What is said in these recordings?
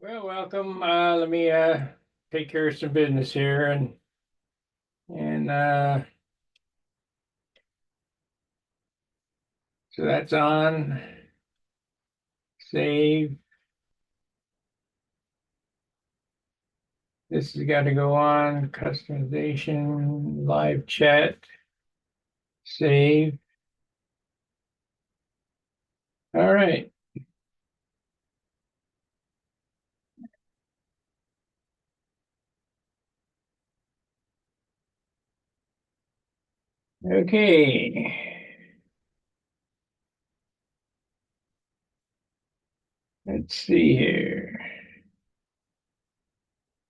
Well, welcome. Let me take care of some business here and so that's on. Save. This has got to go on. Customization, live chat, save. All right. Okay. Let's see here.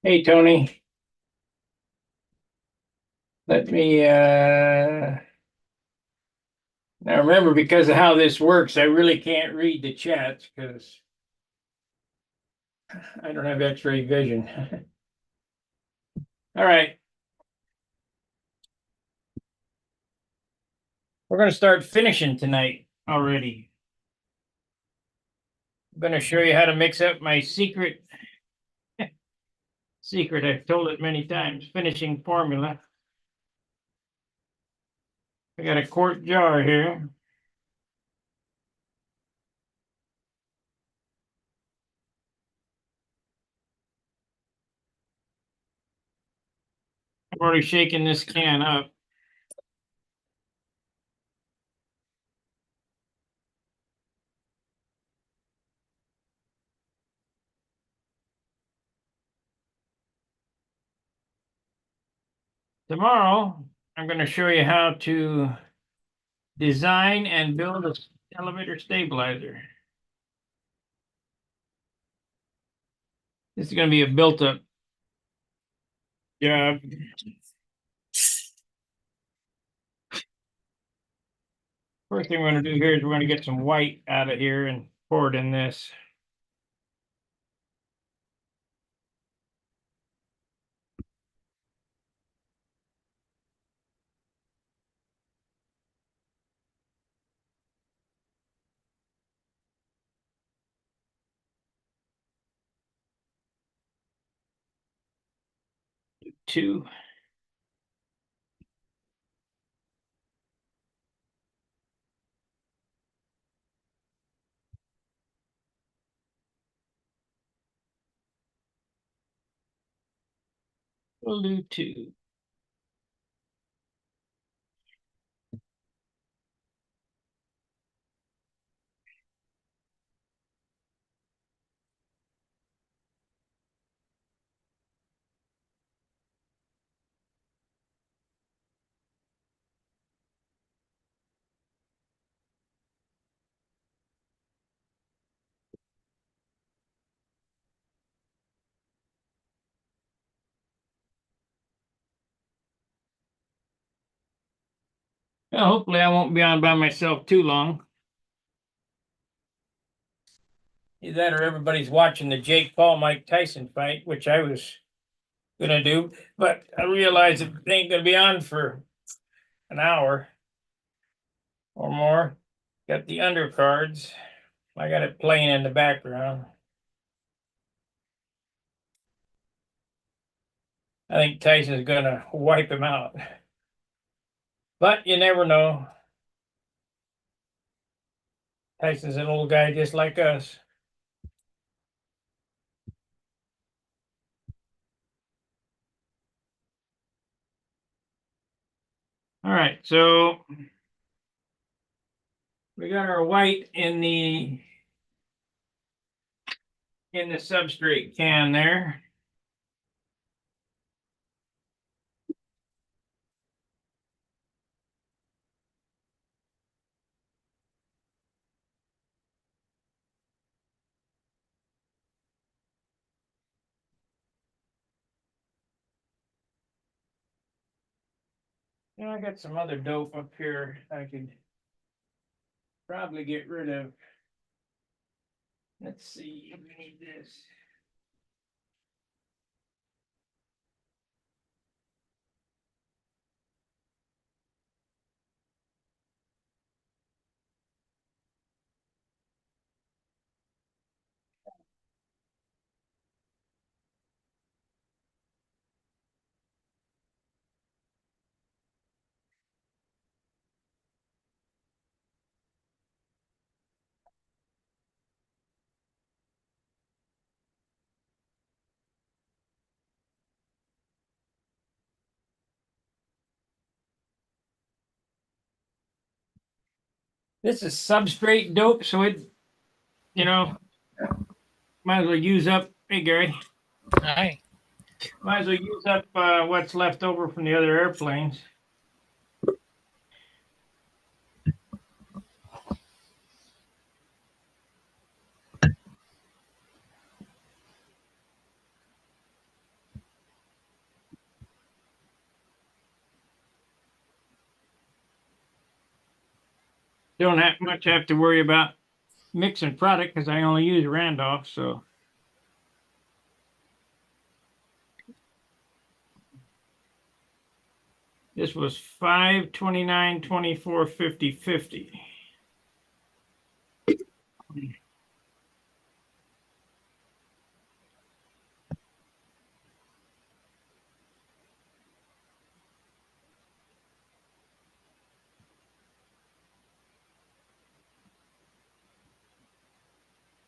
Hey, Tony. Let me now remember, because of how this works, I really can't read the chats because I don't have X-ray vision. All right. We're going to start finishing tonight already. I'm going to show you how to mix up my secret. I've told it many times, finishing formula. I got a quart jar here. I've already shaken this can up. Tomorrow, I'm going to show you how to design and build an elevator stabilizer. This is going to be a built-up job. First thing we're going to do here is we're going to get some white out of here and pour it in this. Two. We'll do two. Well, hopefully I won't be on by myself too long. Either that or everybody's watching the Jake Paul Mike Tyson fight, which I was gonna do, but I realized it ain't gonna be on for an hour or more. Got the undercards. I got it playing in the background. I think Tyson's gonna wipe him out. But you never know. Tyson's an old guy just like us. All right, so we got our white in the substrate can there. I got some other dope up here I could probably get rid of. Let's see, we need this. This is substrate dope, so it, you know, might as well use up. Hey, Gary, Hi. might as well use up what's left over from the other airplanes. Don't have to worry about mixing product because I only use Randolph. So this was 5, 29, 24, 50, 50.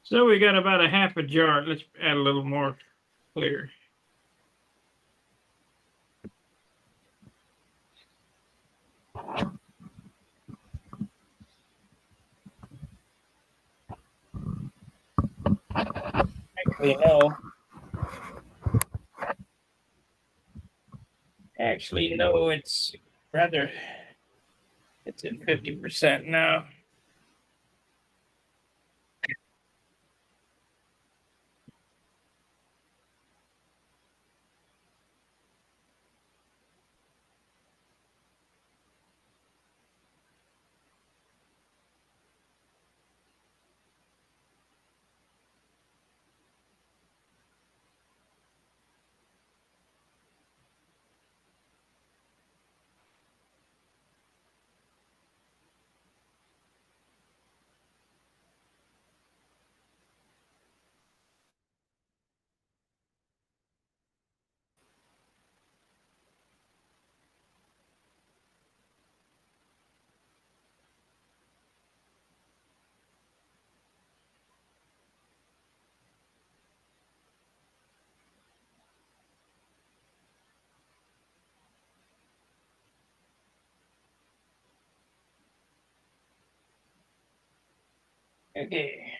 So we got about a half a jar. Let's add a little more clear. Actually, no. Actually, no, it's rather, it's at 50% now. Okay.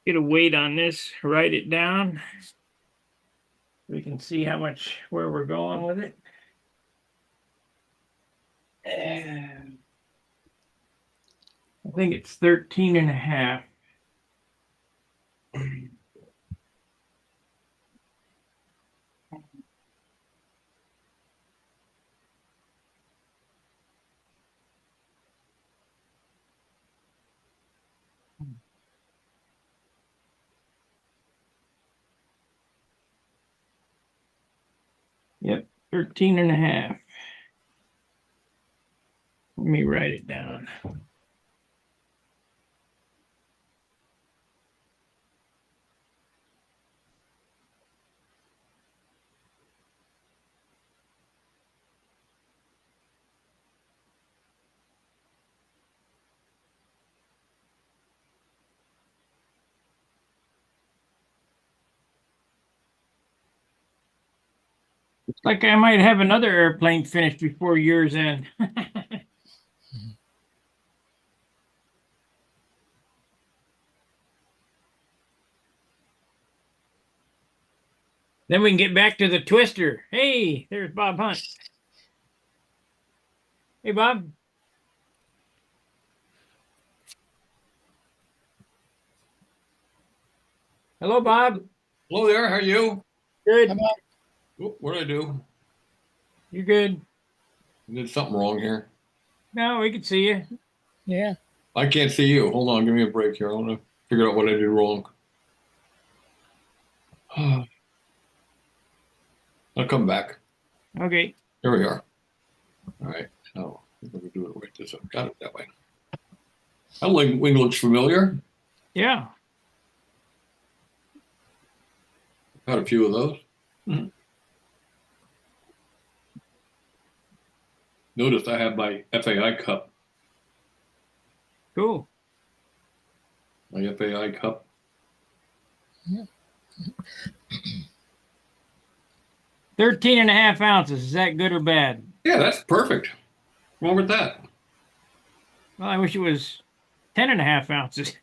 Get a weight on this, write it down. We can see how much, where we're going with it. And I think it's 13 and a half. Yep, 13 and a half. Let me write it down. It's like I might have another airplane finished before year's end. Then we can get back to the twister. Hey, there's Bob Hunt. Hey, Bob. Hello, Bob. Hello there, how are you? Good. Oh, what did I do? You're good. I did something wrong here. No, we can see you. Yeah. I can't see you. Hold on, give me a break here. I want to figure out what I did wrong. I'll come back. Okay. Here we are. All right, so let me do it right Just got it that way. That wing looks familiar. Yeah. Got a few of those. Mhm. Notice I have my FAI cup. Cool. My FAI cup. 13 and a half ounces. Is that good or bad? Yeah, that's perfect. What's wrong with that? Well, I wish it was 10 and a half ounces.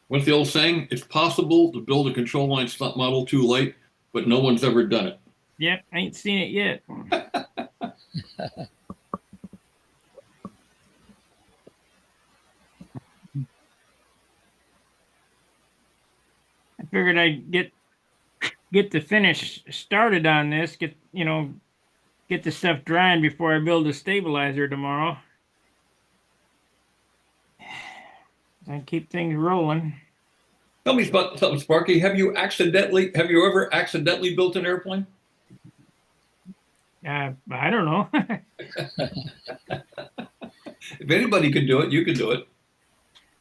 What's the old saying? It's possible to build a control line stunt model too late, but no one's ever done it. Yep, I ain't seen it yet. I figured I'd get the finish started on this, get the stuff drying before I build a stabilizer tomorrow. And keep things rolling. Tell me about something, Sparky. Have you ever accidentally built an airplane? I don't know. If anybody could do it, you could do it.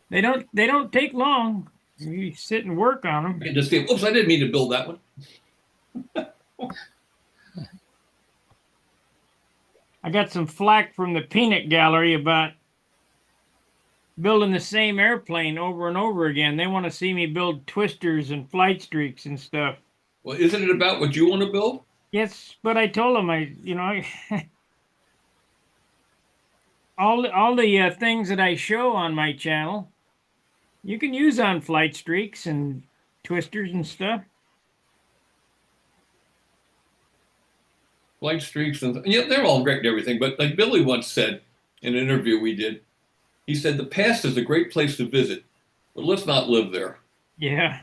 They don't take long. You sit and work on them. And just think, oops, I didn't mean to build that one. I got some flack from the peanut gallery about building the same airplane over and over again. They want to see me build twisters and flight streaks and stuff. Well, isn't it about what you want to build? Yes, but I told them all the things that I show on my channel, you can use on flight streaks and twisters and stuff. Flight streaks and yeah, they're all great and everything. But like Billy once said in an interview we did, he said the past is a great place to visit, but let's not live there. Yeah.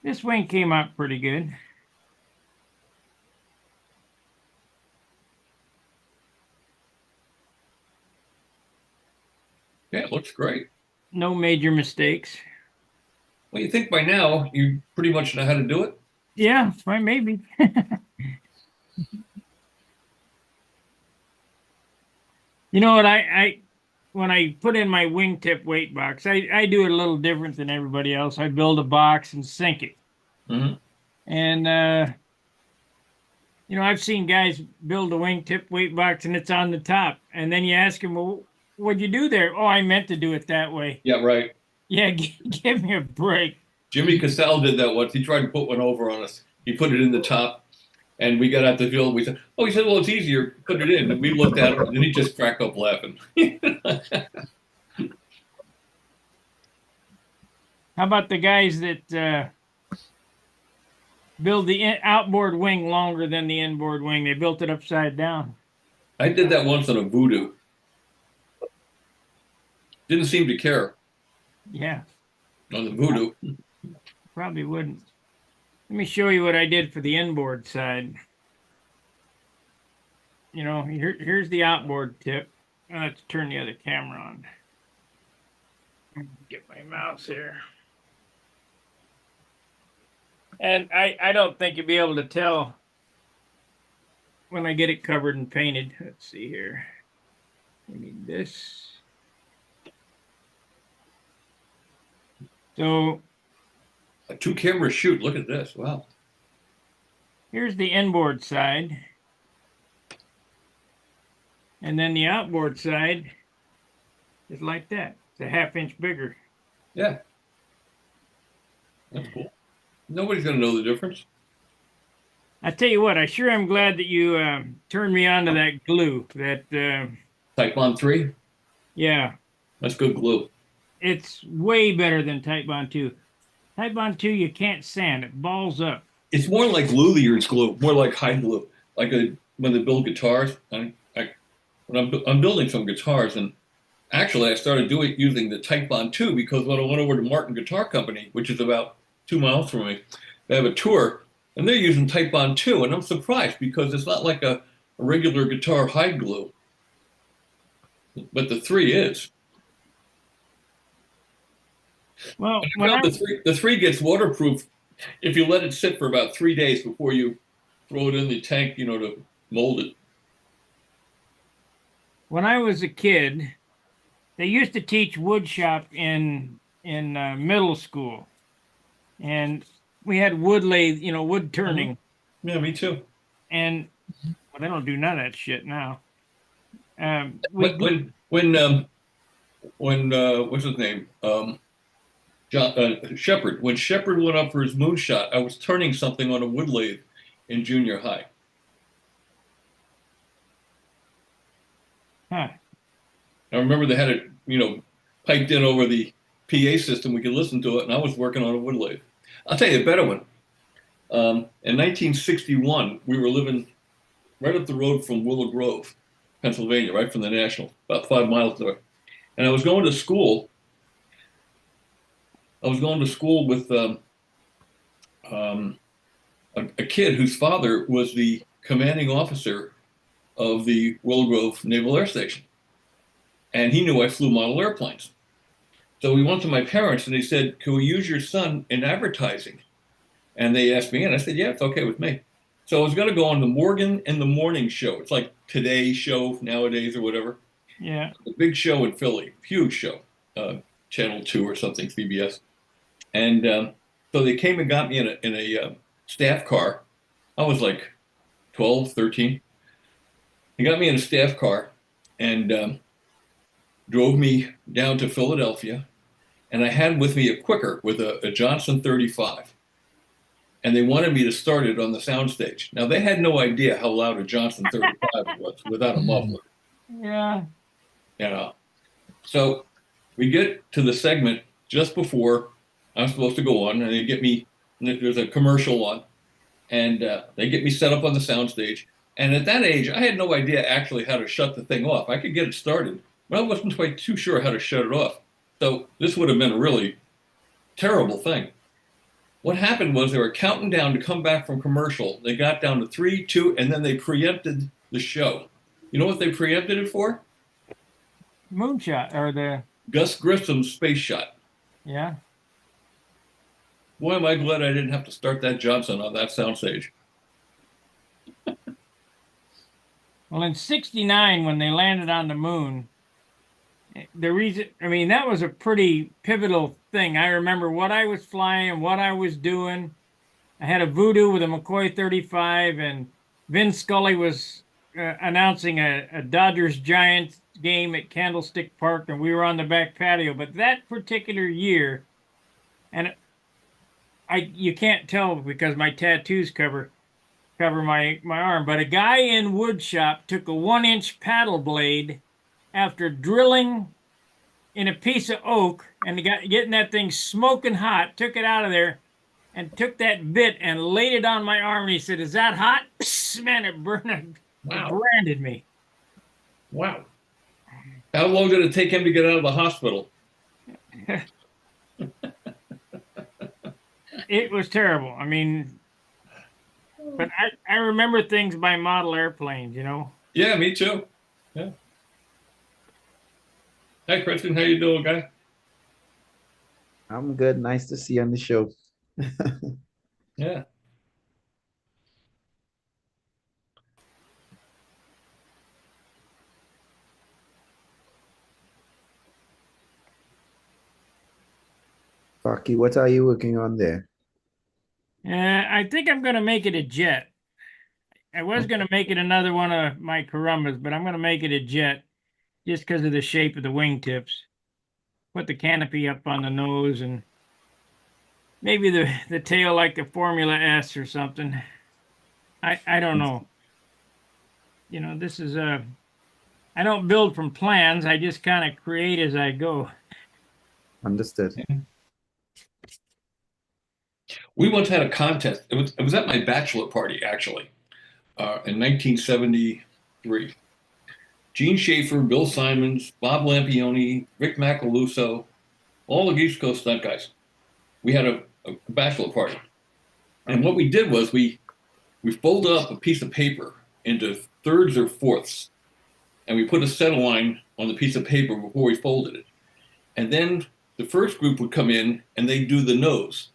This wing came out pretty good. Yeah, it looks great. No major mistakes. Well, you think by now you pretty much know how to do it? Yeah, well, maybe. You know what? I when I put in my wingtip weight box, I do it a little different than everybody else. I build a box and sink it. Mm-hmm. And I've seen guys build a wingtip weight box and it's on the top. And then you ask them, well, what'd you do there? Oh, I meant to do it that way. Yeah, right. Yeah, give me a break. Jimmy Casale did that once. He tried to put one over on us. He put it in the top, and we got out the field. We said, "Oh," he said, "Well, it's easier. Put it in." And we looked at him, and then he just cracked up laughing. How about the guys that build the outboard wing longer than the inboard wing? They built it upside down. I did that once on a Voodoo. Didn't seem to care Yeah, on the Voodoo. probably wouldn't. Let me show you what I did for the inboard side. Here's the outboard tip. Let's turn the other camera on. Get my mouse here. And I don't think you'll be able to tell when I get it covered and painted. Let's see here. We need this. So A two-camera shoot. Look at this. Wow. here's the inboard side. And then the outboard side is like that. It's a ½ inch bigger. Yeah. That's cool. Nobody's going to know the difference. I tell you what, I sure am glad that you turned me on to that glue. Type Bond 3? Yeah, That's good glue. it's way better than Type Bond 2. Type Bond 2, you can't sand. It balls up. It's more like Lulier's glue, more like hide glue. Like when they build guitars, when I'm building some guitars, and actually I started using the Type Bond 2 because when I went over to Martin Guitar Company, which is about 2 miles from me, they have a tour, and they're using Type Bond 2, and I'm surprised because it's not like a regular guitar hide glue. but the three is. Well, I found the three gets waterproof if you let it sit for about 3 days before you throw it in the tank, to mold it. when I was a kid, they used to teach wood shop in middle school, and we had wood lathe, wood Mhm. turning, Yeah, me too. and well, they don't do none of that shit now. When We when when what's his name? John Shepard. When Shepard went up for his moonshot, I was turning something on a wood lathe in junior high. huh, I remember they had it, piped in over the PA system. We could listen to it, and I was working on a wood lathe. I'll tell you a better one. In 1961, we were living right up the road from Willow Grove, Pennsylvania, right from the National, about 5 miles there. And I was going to school. I was going to school with um, a kid whose father was the commanding officer of the Willow Grove Naval Air Station. And he knew I flew model airplanes. So we went to my parents and they said, "Can we use your son in advertising?" And they asked me, and I said, "Yeah, it's okay with me." So I was going to go on the Morgan in the Morning show. It's like Today's show nowadays or whatever. yeah, A big show in Philly, huge show, uh, Channel 2 or something, CBS. And so they came and got me in a staff car. I was like 12, 13. They got me in a staff car and drove me down to Philadelphia. And I had with me a Quicker with a Johnson 35. And they wanted me to start it on the soundstage. Now, they had no idea how loud a Johnson 35 was without a muffler, yeah. you know. So we get to the segment just before I'm supposed to go on, and they get me, there's a commercial on, and they get me set up on the soundstage. And at that age, I had no idea actually how to shut the thing off. I could get it started, but I wasn't quite too sure how to shut it off. So this would have been a really terrible thing. What happened was they were counting down to come back from commercial. They got down to three, two, and then they preempted the show. You know what they preempted it for? Moonshot or the Gus Grissom's Space Shot. yeah. Boy, am I glad I didn't have to start that Johnson on that soundstage. Well, in '69 when they landed on the moon, the reason, I mean, that was a pretty pivotal thing. I remember what I was flying and what I was doing. I had a Voodoo with a McCoy 35, and Vin Scully was announcing a Dodgers Giants game at Candlestick Park, and we were on the back patio. But that particular year, and you can't tell because my tattoos cover my arm, but a guy in wood shop took a 1-inch paddle blade after drilling in a piece of oak and got getting that thing smoking hot, took it out of there and took that bit and laid it on my arm. And he said, "Is that hot?" Man, it burned. It Wow. branded me. Wow. How long did it take him to get out of the hospital? It was terrible. I mean, but I remember things by model airplanes. Yeah, me too. Yeah. Hi, Kristen. How you doing, guy? I'm good. Nice to see you on the show. Yeah. Rocky, what are you working on there? I think I'm going to make it a jet. I was going to make it another one of my Carumbas, but I'm going to make it a jet just because of the shape of the wingtips. Put the canopy up on the nose and maybe the tail like the Formula S or something. I don't know. This is I don't build from plans. I just kind of create as I go. Understood. We once had a contest. It was at my bachelor party, actually, in 1973. Gene Schaefer, Bill Simons, Bob Lampione, Rick Macaluso, all the East Coast stunt guys. We had a bachelor party. And what we did was we folded up a piece of paper into thirds or fourths. and we put a center line on the piece of paper before we folded it. And then the first group would come in and they'd do the nose.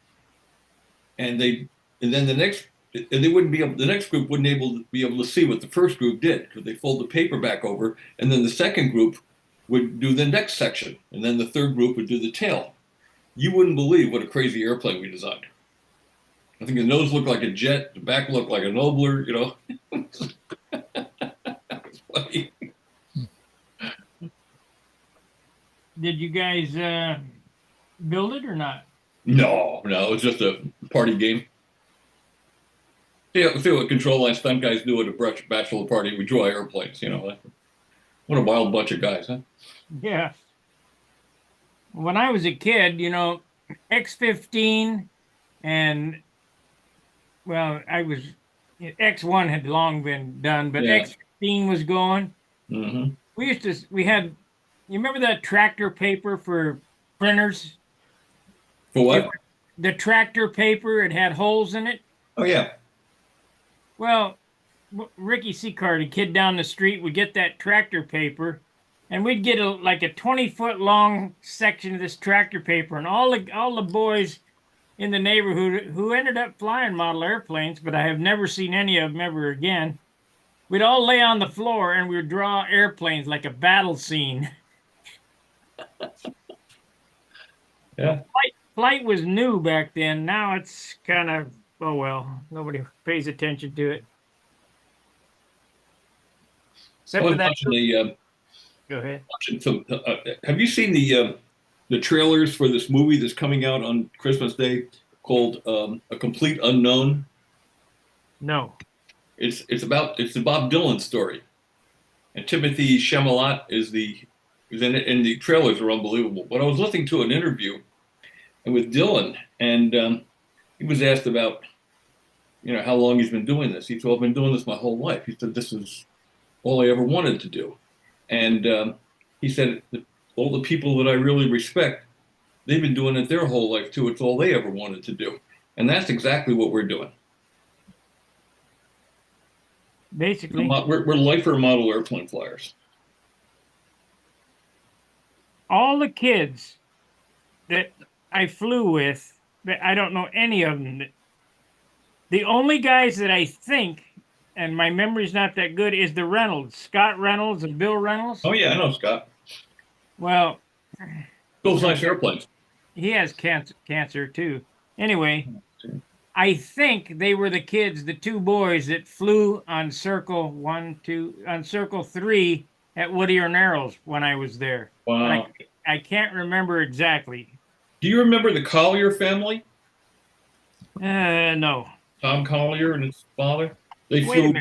And then they wouldn't be able, the next group wouldn't be able to see what the first group did because they fold the paper back over. And then the second group would do the next section. And then the third group would do the tail. You wouldn't believe what a crazy airplane we designed. I think the nose looked like a jet, the back looked like a Nobler, you know. It's funny. Did you guys build it or not? No, it was just a party game. Yeah, see what control line stunt guys do at a bachelor party. We draw airplanes, you know. What a wild bunch of guys, huh? Yeah. When I was a kid, you know, X-15 and, well, X1 had long been done, but Yeah. X-15 was going. Mm-hmm. We had, you remember that tractor paper for printers? For what? The tractor paper, it had holes in it. Oh, yeah. Well, Ricky Seacard, a kid down the street, would get that tractor paper, and we'd get like a 20-foot long section of this tractor paper, and all the boys in the neighborhood who ended up flying model airplanes, but I have never seen any of them ever again. We'd all lay on the floor and we'd draw airplanes like a battle scene. Yeah. Flight was new back then. Now it's kind of, oh well, nobody pays attention to it. Except for that. Go ahead. Have you seen the trailers for this movie that's coming out on Christmas Day called A Complete Unknown? No. It's the Bob Dylan story, and Timothy Chalamet is in it, and the trailers are unbelievable. But I was listening to an interview with Dylan, and he was asked about, you know, how long he's been doing this. He said, "I've been doing this my whole life." He said, "This is all I ever wanted to do," and he said, "All the people that I really respect, they've been doing it their whole life too. It's all they ever wanted to do," and that's exactly what we're doing. Basically, we're lifer model airplane flyers. All the kids that I flew with, I don't know any of them. The only guys that I think, and my memory's not that good, is the Reynolds, Scott Reynolds and Bill Reynolds. Oh yeah, I know Scott. Well, those nice airplanes. He has cancer too. Anyway, I think they were the kids, the two boys that flew on Circle 3 at Whittier Narrows when I was there. Wow. I can't remember exactly. Do you remember the Collier family? No. Tom Collier and his father. They flew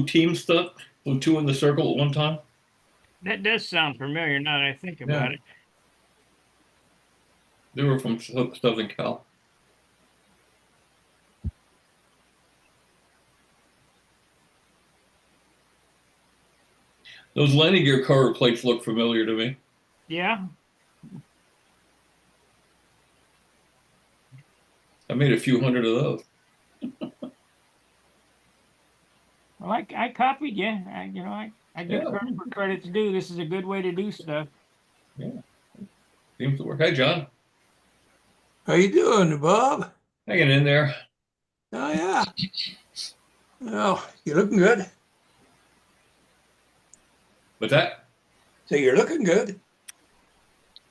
team stunt. Flew two in the Circle at one time. That does sound familiar now that I think about it. They were from Southern Cal. Those landing gear cover plates look familiar to me. Yeah. I made a few hundred of those. Well, I copied you. I give credit where credit's due. This is a good way to do stuff. Yeah. Seems to work. Hi, John. How you doing, Bob? Hanging in there. Oh, yeah. Well, you're looking good. What's that? So you're looking good.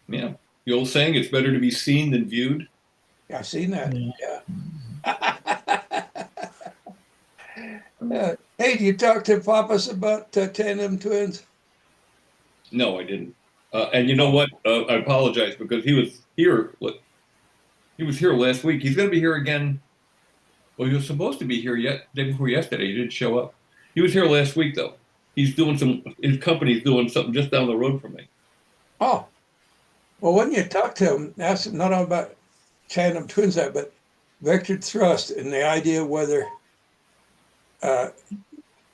Yeah. The old saying, it's better to be seen than viewed. Yeah, I've seen that. Yeah. Hey, do you talk to Papas about tandem twins? No, I didn't. And you know what? I apologize because he was here. He was here last week. He's going to be here again. Well, he was supposed to be here day before yesterday. He didn't show up. He was here last week, though. His company's doing something just down the road from me. Oh, well, when you talk to him, ask him not about tandem twins, but vector thrust and the idea whether,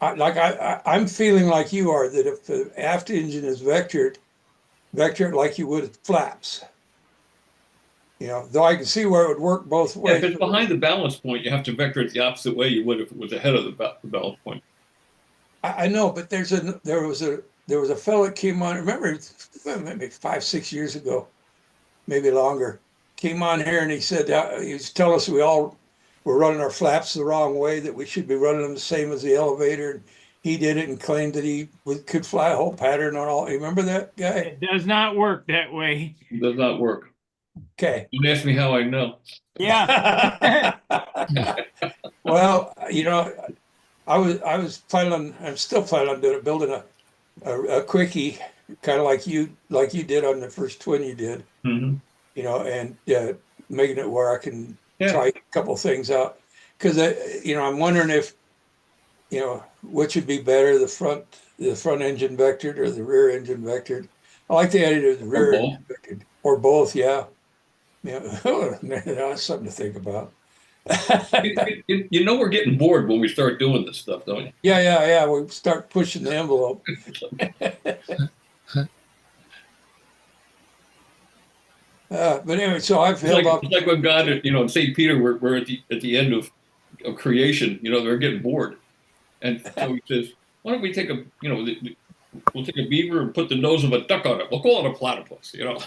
I'm feeling like you are, that if the aft engine is vectored like you would flaps. You know, though I can see where it would work both ways. Yeah, if it's behind the balance point, you have to vector it the opposite way you would if it was ahead of the balance point. I know, but there was there was a fellow that came on, remember, maybe 5, 6 years ago, maybe longer, came on here and he said, he was telling us we all were running our flaps the wrong way, that we should be running them the same as the elevator. And he did it and claimed that he could fly a whole pattern on all. You remember that guy? It does not work that way. It does not work. Okay. Don't ask me how I know. Yeah. Well, you know, I'm still planning on building a quickie, kind of like you did on the first twin you did, Mm-hmm. you know, and making it where I can Yeah. try a couple things out. Because you know, I'm wondering if, you know, which would be better, the front engine vectored or the rear engine vectored. I like the idea of the rear both. engine vectored, or both. Yeah, yeah. That's something to think about. You know we're getting bored when we start doing this stuff, don't you? Yeah. We start pushing the envelope. But anyway, so I've held up. It's like when God, you know, in St. Peter, we're at the end of creation. You know, they're getting bored, and so he says, "Why don't we take a, you know, we'll take a beaver and put the nose of a duck on it. We'll call it a platypus." You know,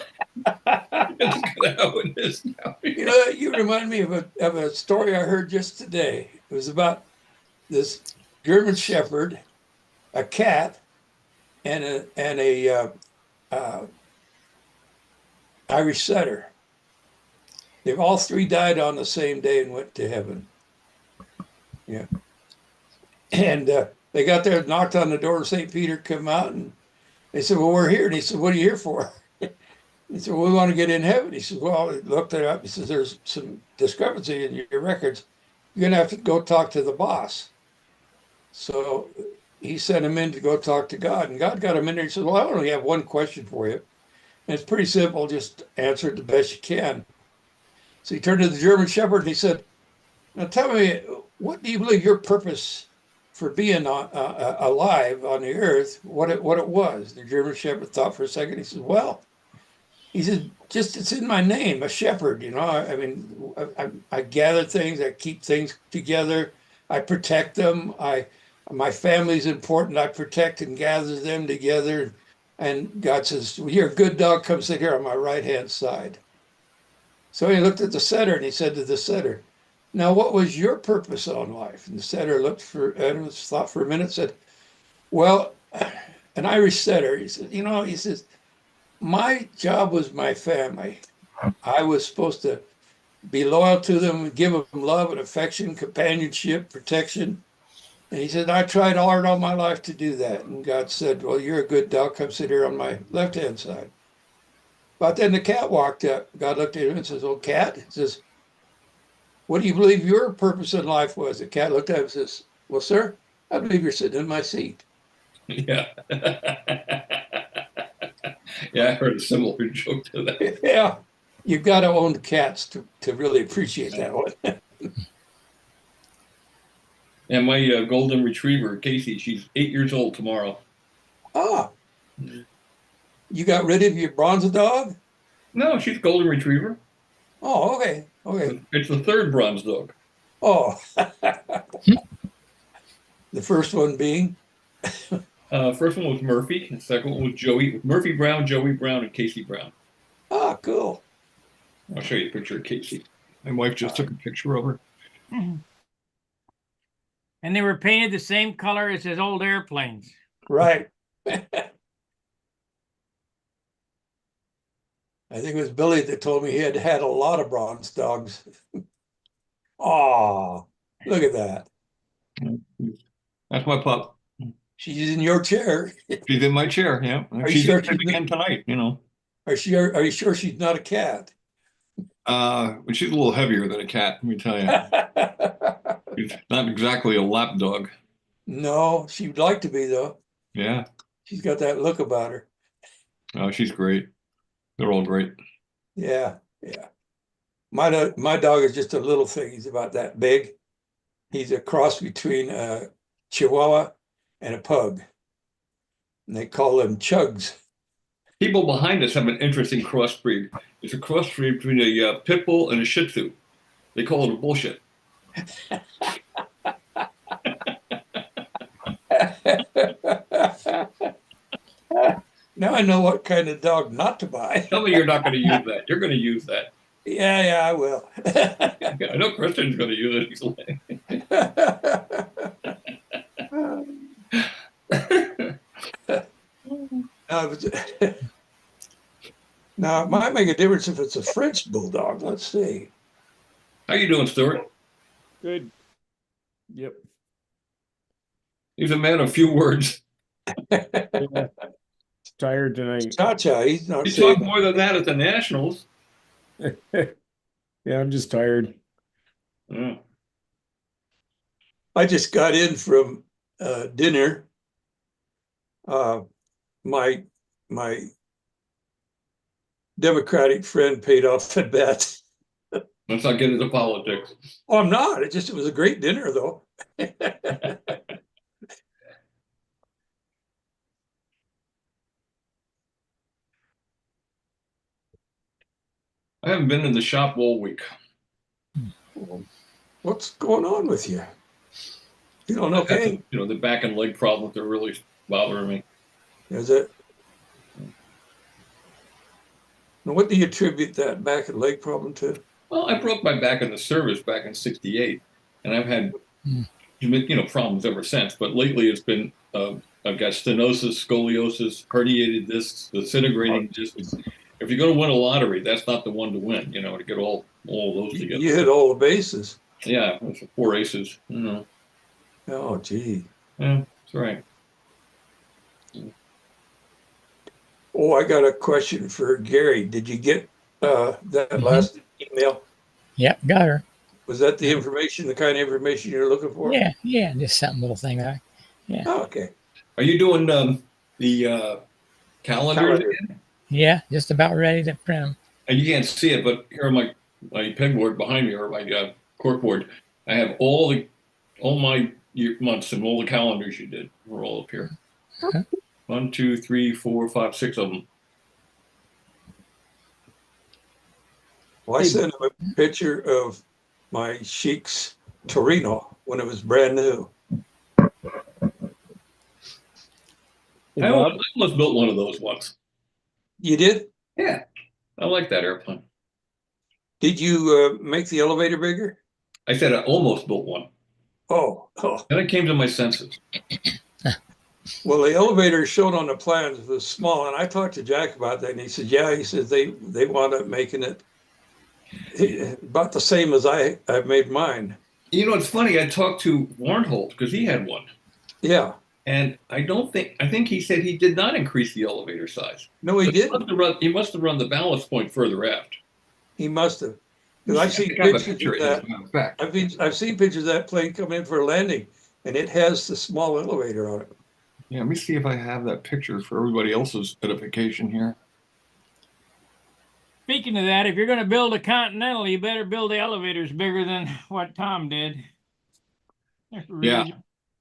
that's kind of how it is now. You know, you remind me of a story I heard just today. It was about this German Shepherd, a cat, and a Irish setter. They've all three died on the same day and went to heaven. Yeah, and they got there, knocked on the door of St. Peter, come out, and they said, "Well, we're here." And he said, "What are you here for?" He said, "Well, we want to get in heaven." He said, "Well," he looked it up. He says, "There's some discrepancy in your records. You're going to have to go talk to the boss." So he sent him in to go talk to God. And God got him in there. He said, "Well, I only have one question for you. And it's pretty simple. Just answer it the best you can." So he turned to the German Shepherd and he said, "Now tell me, what do you believe your purpose for being alive on the earth, what it was?" The German Shepherd thought for a second. He said, "Well," he said, "just it's in my name, a shepherd. You know, I mean, I gather things, I keep things together, I protect them. My family's important. I protect and gather them together." And God says, "Well, you're a good dog. Come sit here on my right hand side." So he looked at the setter and he said to the setter, "Now, what was your purpose on life?" And the setter looked thought for a minute, said, "Well, an Irish setter." He said, "You know," he says, "my job was my family. I was supposed to be loyal to them, give them love and affection, companionship, protection." And he said, "I tried hard all my life to do that." And God said, "Well, you're a good dog. Come sit here on my left-hand side." But then the cat walked up. God looked at him and says, "Oh, cat," he says, "what do you believe your purpose in life was?" The cat looked at him and says, "Well, sir, I believe you're sitting in my seat." Yeah. Yeah, I heard a similar joke to that. Yeah, you've got to own cats to really appreciate that one. And my golden retriever, Casey, she's 8 years old tomorrow. Ah, you got rid of your bronze dog? No, she's a golden retriever. Oh, okay. Okay. It's the third bronze dog. Oh, the first one being? First one was Murphy. The second one was Joey. Murphy Brown, Joey Brown, and Casey Brown. Ah, cool. I'll show you a picture of Casey. My wife just took a picture of her. And they were painted the same color as his old airplanes. Right. I think it was Billy that told me he had had a lot of bronze dogs. Oh, look at that. That's my pup. She's in your chair. She's in my chair. Yeah, Are you she's sure in she's again tonight. You know, Are you sure she's not a cat? but she's a little heavier than a cat. Let me tell you, she's not exactly a lap dog. No, she'd like to be though. Yeah, She's got that look about her. oh, she's great. They're all great. Yeah. My dog is just a little thing. He's about that big. He's a cross between a Chihuahua and a pug. And they call them chugs. People behind us have an interesting crossbreed. It's a crossbreed between a pit bull and a Shih Tzu. They call it a bullshit. Now I know what kind of dog not to buy. Tell me you're not going to use that. You're going to use that. Yeah, I will. I know Christian's going to use it. He's Now, it might make a difference if it's a French bulldog. Let's see. How you doing, Stuart? Good. Yep. He's a man of few words. Yeah. Tired tonight. Cha-cha, he's not He saying talked more than that at the Nationals. Yeah, I'm just tired. Yeah. I just got in from dinner. My Democratic friend paid off a bet. Let's not get into politics. Oh, I'm not. It was a great dinner, though. I haven't been in the shop all week. What's going on with you? You don't I've got okay? the back and leg problems that are really bothering me. Is it? Now, what do you attribute that back and leg problem to? Well, I broke my back in the service back in '68, and I've had problems ever since. But lately, it's been I've got stenosis, scoliosis, herniated discs, disintegrating discs. If you're going to win a lottery, that's not the one to win. To get all those together. You hit all the bases. Yeah, it's 4 aces. Oh, gee. Yeah, that's right. Oh, I got a question for Gary. Did you get that last email? Yep, got her. Was that the information, the kind of information you're looking for? Yeah, just something little thing. Yeah. Oh, okay. Are you doing the calendar? Yeah, just about ready to print them. And you can't see it, but here on my pegboard behind me, or my corkboard, I have all my months and all the calendars you did. We're all up here. Huh? 1, 2, 3, 4, 5, 6 of them. Well, I sent him a picture of my Sheik's Torino when it was brand new. Hey, I Bob, almost built one of those once. You did? Yeah, I like that airplane. Did you make the elevator bigger? I said I almost built one. Oh. Then I came to my senses. Well, the elevator shown on the plans was small, and I talked to Jack about that, and he said, yeah, he said they wound up making it about the same as I've made mine. It's funny. I talked to Warnholt because he had one. Yeah. And I think he said he did not increase the elevator size. No, he didn't. He must have run the ballast point further aft. He must have. Because I've seen pictures of that. I've seen pictures of that plane come in for a landing, and it has the small elevator on it. Yeah, let me see if I have that picture for everybody else's edification here. Speaking of that, if you're going to build a Continental, you better build the elevators bigger than what Tom did. Yeah.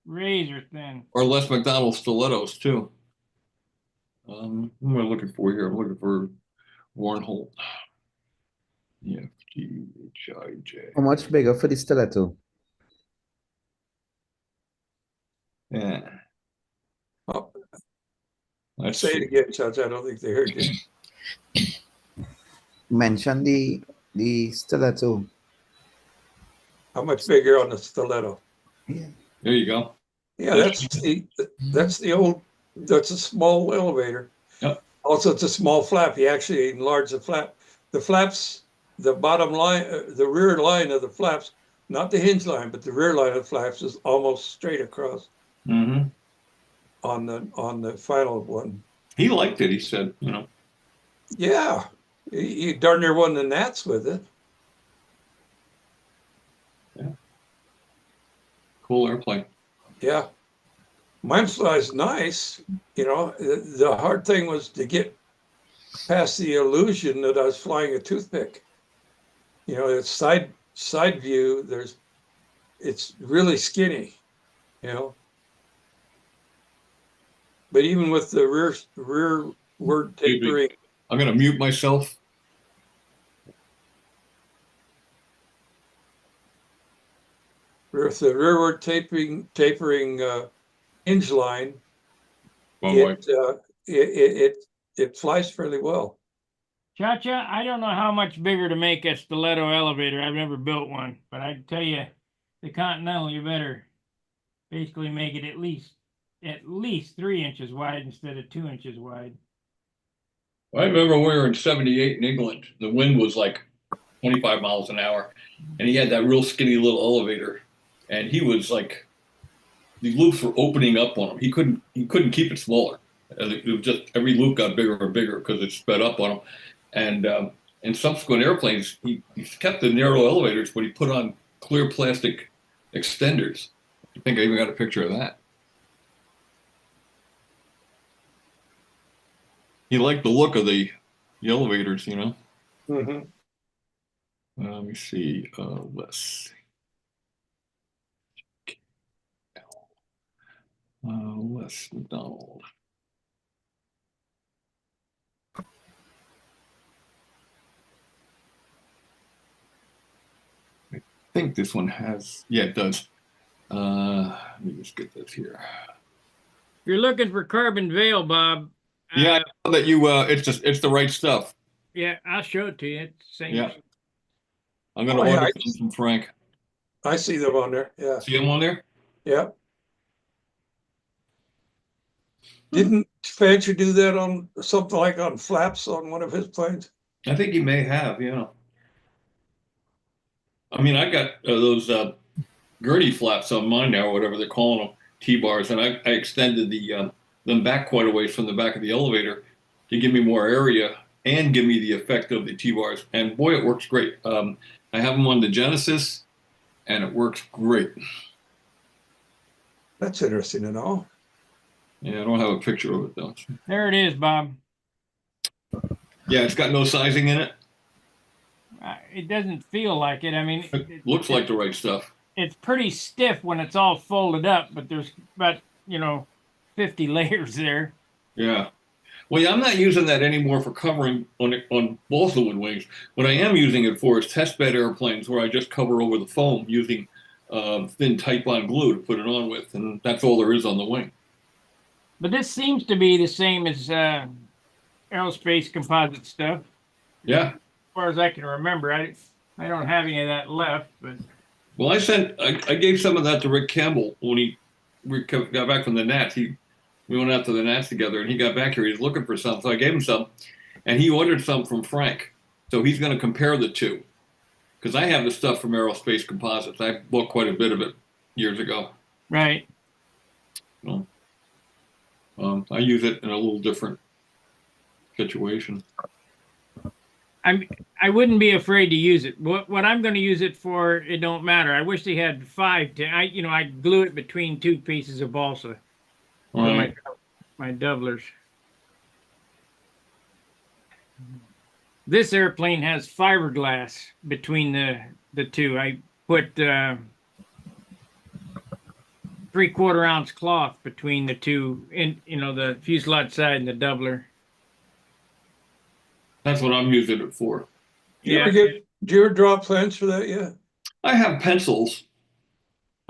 Razor thin. Or Les McDonald stilettos too. What am I looking for here? I'm looking for Warnholt. EFTHIJ. How much bigger for the stiletto? Yeah. Oh, Let's say it see. again, Judge. I don't think they heard you. Mention the stiletto. How much bigger on the stiletto? Yeah. There you go. Yeah, that's a small elevator. Yep. Also, it's a small flap. You actually enlarge the flap. The flaps, the bottom line, the rear line of the flaps, not the hinge line, but the rear line of the flaps is almost straight across Mm-hmm. on the final one. He liked it. He said, Yeah, you darn near won the Nats with it. cool airplane. Yeah, mine flies nice. The hard thing was to get past the illusion that I was flying a toothpick. It's side view. It's really skinny. But even with the rearward tapering, I'm going to mute myself. with the rearward tapering hinge line, Oh, boy. it flies fairly well. Cha-Cha, I don't know how much bigger to make a stiletto elevator. I've never built one, but I can tell you, the Continental, you better basically make it at least 3 inches wide instead of 2 inches wide. I remember we were in '78 in England. The wind was like 25 miles an hour, and he had that real skinny little elevator, and he was like, the loops were opening up on him. He couldn't keep it smaller. It was just every loop got bigger and bigger because it sped up on him. And in subsequent airplanes, he kept the narrow elevators, but he put on clear plastic extenders. I think I even got a picture of that. He liked the look of the elevators, you know. Mm-hmm. Let me see. Les McDonald. I think this one has. Yeah, it does. Let me just get this here. If you're looking for carbon veil, Bob. Yeah, I know that you. It's the right stuff. Yeah, I'll show it to you. It's the same. Yeah. I'm gonna Oh, yeah, order some from Frank. I see them on there. Yeah. See him on there? Yeah. Didn't Fancher do that on something like on flaps on one of his planes? I think he may have. Yeah. I mean, I got those gurney flaps on mine now, or whatever they're calling them, T-bars, and I extended them back quite a ways from the back of the elevator to give me more area and give me the effect of the T-bars. And boy, it works great. I have them on the Genesis, and it works great. That's interesting to know. Yeah, I don't have a picture of it though. There it is, Bob. Yeah, it's got no sizing in it. It doesn't feel like it. I mean, It looks like the right stuff. it's pretty stiff when it's all folded up, but there's about 50 layers there. Yeah. Well, yeah, I'm not using that anymore for covering on balsa wood wings. What I am using it for is test bed airplanes where I just cover over the foam using thin Titebond glue to put it on with, and that's all there is on the wing. But this seems to be the same as aerospace composite stuff. Yeah. As far as I can remember, I don't have any of that left. But Well, I gave some of that to Rick Campbell when we got back from the Nats. We went out to the Nats together, and he got back here. He was looking for some, so I gave him some, and he ordered some from Frank. So he's going to compare the two, because I have the stuff from Aerospace Composites. I bought quite a bit of it years ago. right. Well, I use it in a little different situation. I wouldn't be afraid to use it. What I'm going to use it for, it don't matter. I wish they had 5 to. I glue it between 2 pieces of balsa. All right. My doublers. This airplane has fiberglass between the two. I put 3/4 ounce cloth between the two, in the fuselage side and the doubler. That's what I'm using it for. Do you ever draw plans for that yet? I have pencils.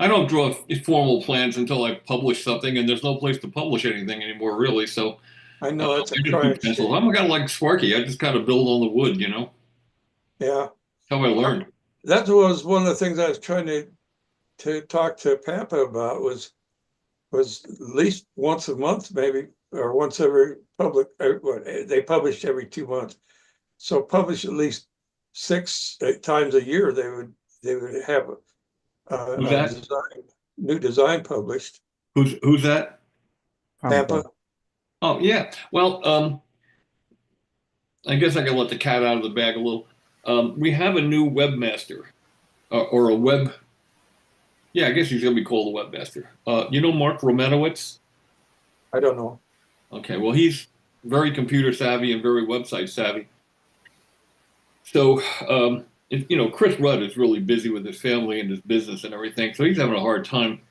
I don't draw formal plans until I publish something, and there's no place to publish anything anymore, really. So I know that's I a just do crying pencils. shame. I'm kind of like Sparky. I just kind of build on the wood, Yeah. That's how I learned. That was one of the things I was trying to talk to Papa about was at least once a month, maybe, or once every they published every 2 months. So publish at least 6 times a year. They would have Who's that? new design published. Who's that? Papa. Oh yeah. Well, I guess I can let the cat out of the bag a little. We have a new webmaster, or a web. Yeah, I guess he's gonna be called a webmaster. Mark Romanowitz? I don't know. Okay, well, he's very computer savvy and very website savvy. So, Chris Rudd is really busy with his family and his business and everything, so he's having a hard time,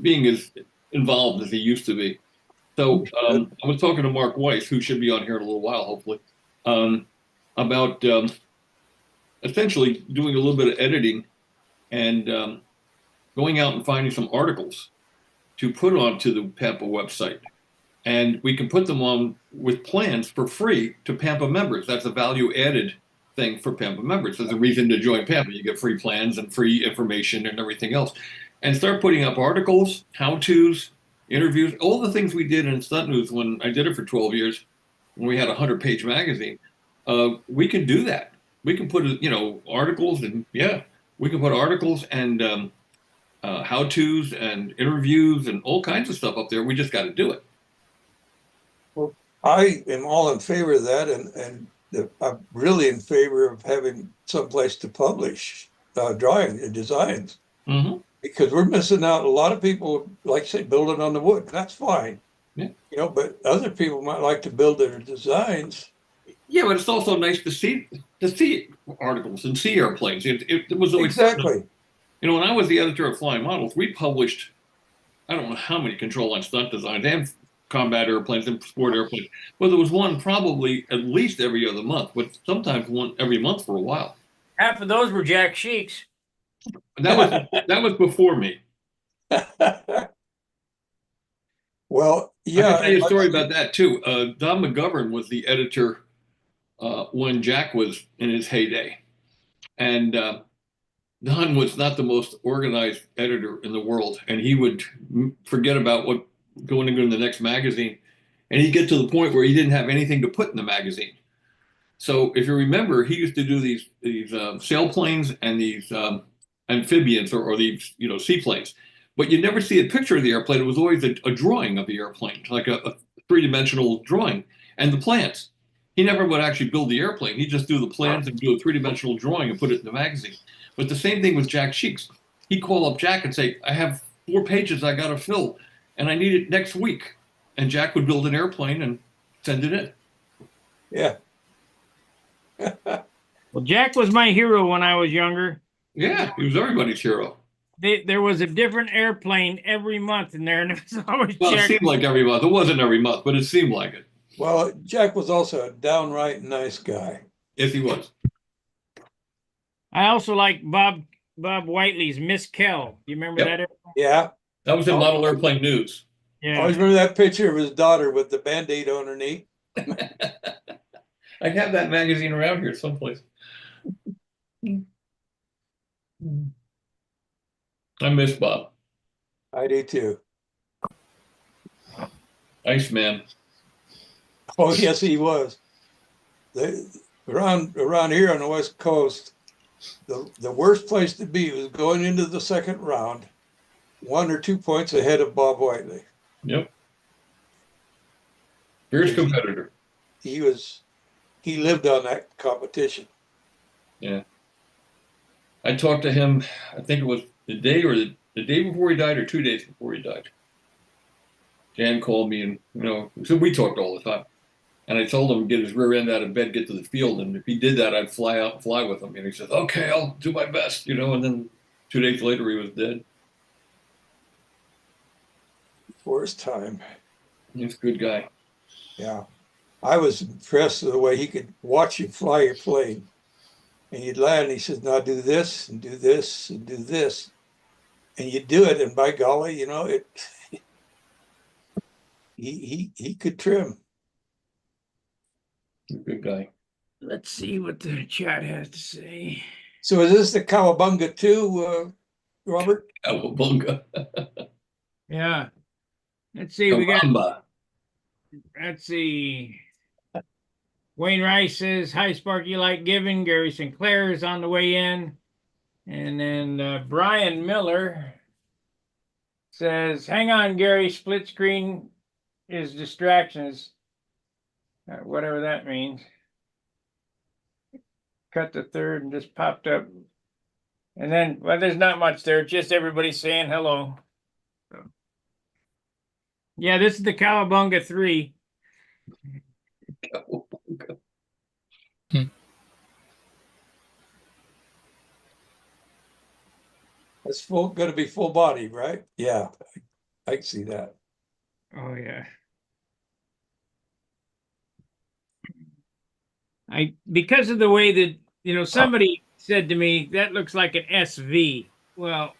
being as involved as he used to be. So I was talking to Mark Weiss, who should be on here in a little while, hopefully, about essentially doing a little bit of editing and going out and finding some articles to put onto the Pampa website. and we can put them on with plans for free to Pampa members. That's a value added thing for Pampa members. There's a reason to join Pampa. You get free plans and free information and everything else. And start putting up articles, how-tos, interviews, all the things we did in Stunt News when I did it for 12 years, when we had a 100-page magazine. We can do that. We can put, articles and, we can put articles and how-tos and interviews and all kinds of stuff up there. We just got to do it. Well, I am all in favor of that, and I'm really in favor of having someplace to publish drawings and designs, Mm-hmm. because we're missing out. A lot of people, like say, build it on the wood. That's fine. Yeah. But other people might like to build their designs. Yeah, but it's also nice to see articles and see airplanes. It was always Exactly. when I was the editor of Flying Models, we published I don't know how many control line stunt designs and combat airplanes and sport airplanes. Well, there was one probably at least every other month, but sometimes one every month for a while. Half of those were Jack Sheik's. That was before me. Well, I yeah. can tell you a story about that too. Don McGovern was the editor when Jack was in his heyday, and Don was not the most organized editor in the world, and he would forget about what going to go in the next magazine, and he'd get to the point where he didn't have anything to put in the magazine. So if you remember, he used to do these sailplanes and these amphibians or these seaplanes, but you never see a picture of the airplane. It was always a drawing of the airplane, like a three-dimensional drawing, and the plans. He never would actually build the airplane. He'd just do the plans and do a three-dimensional drawing and put it in the magazine. But the same thing with Jack Sheik's. He'd call up Jack and say, I have 4 pages I got to fill, and I need it next week. And Jack would build an airplane and send it in. Yeah. Well, Jack was my hero when I was younger. Yeah, he was everybody's hero. There was a different airplane every month in there, and it was always Well, Jack. it seemed like every month. It wasn't every month, but it seemed like it. Well, Jack was also a downright nice guy. Yes, he was. I also like Bob Whiteley's Miss Kell. You remember Yep. that airplane? Yeah. That was in Model Airplane News. Yeah. Always remember that picture of his daughter with the Band-Aid on her knee. I have that magazine around here someplace. I miss Bob. I do too. Iceman. Oh, yes, he was. Around here on the West Coast, the worst place to be was going into the second round, 1 or 2 points ahead of Bob Whiteley. Yep. Fierce competitor. He lived on that competition. Yeah. I talked to him, I think it was the day before he died or 2 days before he died. Jan called me and, so we talked all the time. And I told him to get his rear end out of bed, get to the field. And if he did that, I'd fly out and fly with him. And he said, okay, I'll do my best, and then 2 days later he was dead. Before his time. He's a good guy. Yeah. I was impressed with the way he could watch you fly your plane. And you'd land, and he says, now do this and do this and do this. And you do it, and by golly, he could trim. Good guy. Let's see what the chat has to say. So is this the Cowabunga too, Robert? Cowabunga. Yeah. Let's see. We got. Caramba. Let's see. Wayne Rice says, hi, Sparky Like Giving. Gary Sinclair is on the way in. And then Brian Miller says, hang on, Gary. Split screen is distractions. Whatever that means. Cut the third and just popped up. And then, well, there's not much there. Just everybody saying hello. So. Yeah, this is the Cowabunga 3. Cowabunga. It's going to be full body, right? Yeah, I can see that. Oh, yeah. Because of the way that, somebody said to me, that looks like an SV. Well,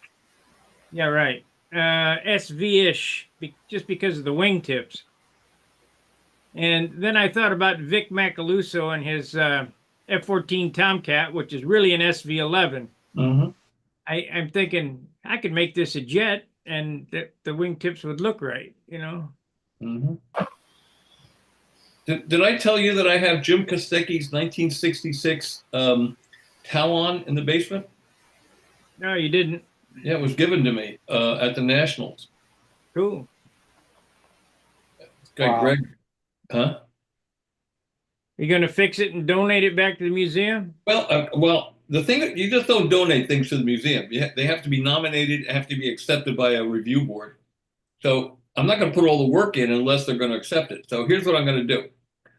yeah, right. SV-ish, just because of the wingtips. And then I thought about Vic Macaluso and his F-14 Tomcat, which is really an SV-11. Mm-hmm. I'm thinking I could make this a jet, and the wingtips would look right, you know. Mm-hmm. Did I tell you that I have Jim Kostecki's 1966 Talon in the basement? No, you didn't. Yeah, it was given to me at the Nationals. Cool. This guy Wow. Greg, huh? You gonna fix it and donate it back to the museum? Well, the thing that you just don't donate things to the museum. They have to be nominated, have to be accepted by a review board. So I'm not going to put all the work in unless they're going to accept it. So here's what I'm going to do.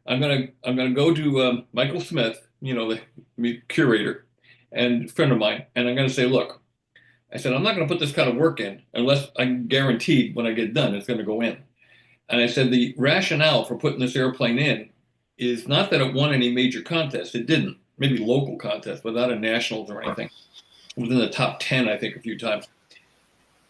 I'm going to go to Michael Smith, you know, the curator and friend of mine, and I'm going to say, look, I said I'm not going to put this kind of work in unless I'm guaranteed when I get done it's going to go in. And I said the rationale for putting this airplane in is not that it won any major contests. It didn't. Maybe local contests, but not a nationals or anything. It was in the top 10, I think, a few times.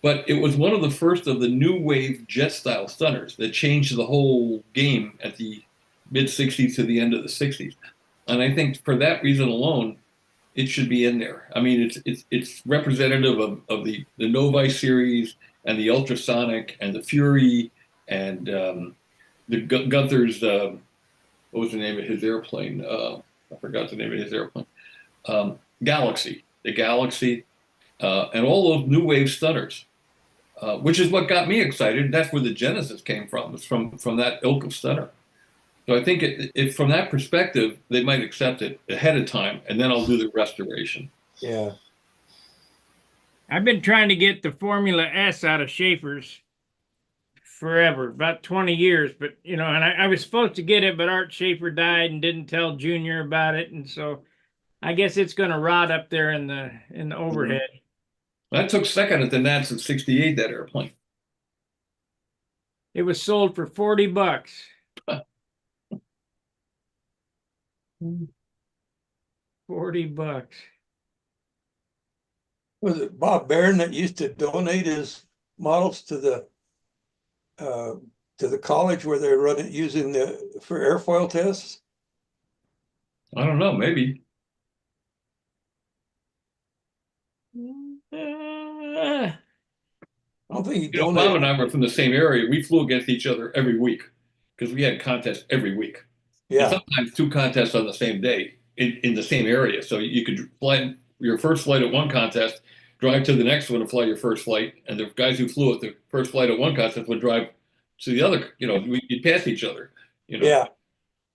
But it was one of the first of the new wave jet style stunners that changed the whole game at the mid 60s to the end of the 60s. And I think for that reason alone, it should be in there. I mean, it's representative of the Novi series and the ultrasonic and the Fury and the Gunther's what was the name of his airplane? I forgot the name of his airplane. Galaxy, the Galaxy, and all those new wave stunners, which is what got me excited. That's where the genesis came from. It's from that ilk of stunner. So I think if from that perspective, they might accept it ahead of time, and then I'll do the restoration. Yeah. I've been trying to get the Formula S out of Schaefer's forever, about 20 years, but you know, and I was supposed to get it, but Art Schaefer died and didn't tell Junior about it, and so I guess it's gonna rot up there in the overhead. That took second at the Nats in '68. That airplane. It was sold for $40. $40. Was it Bob Barron that used to donate his models to the college where they run it using for airfoil tests? I don't know, maybe. Uh, I don't think he You know, Bob donated. and I were from the same area. We flew against each other every week because we had contests every week. And Yeah, sometimes two contests on the same day in the same area. So you could fly your first flight at one contest, drive to the next one and fly your first flight. And the guys who flew at the first flight at one contest would drive to the other, you know, you'd pass each other, you know. yeah,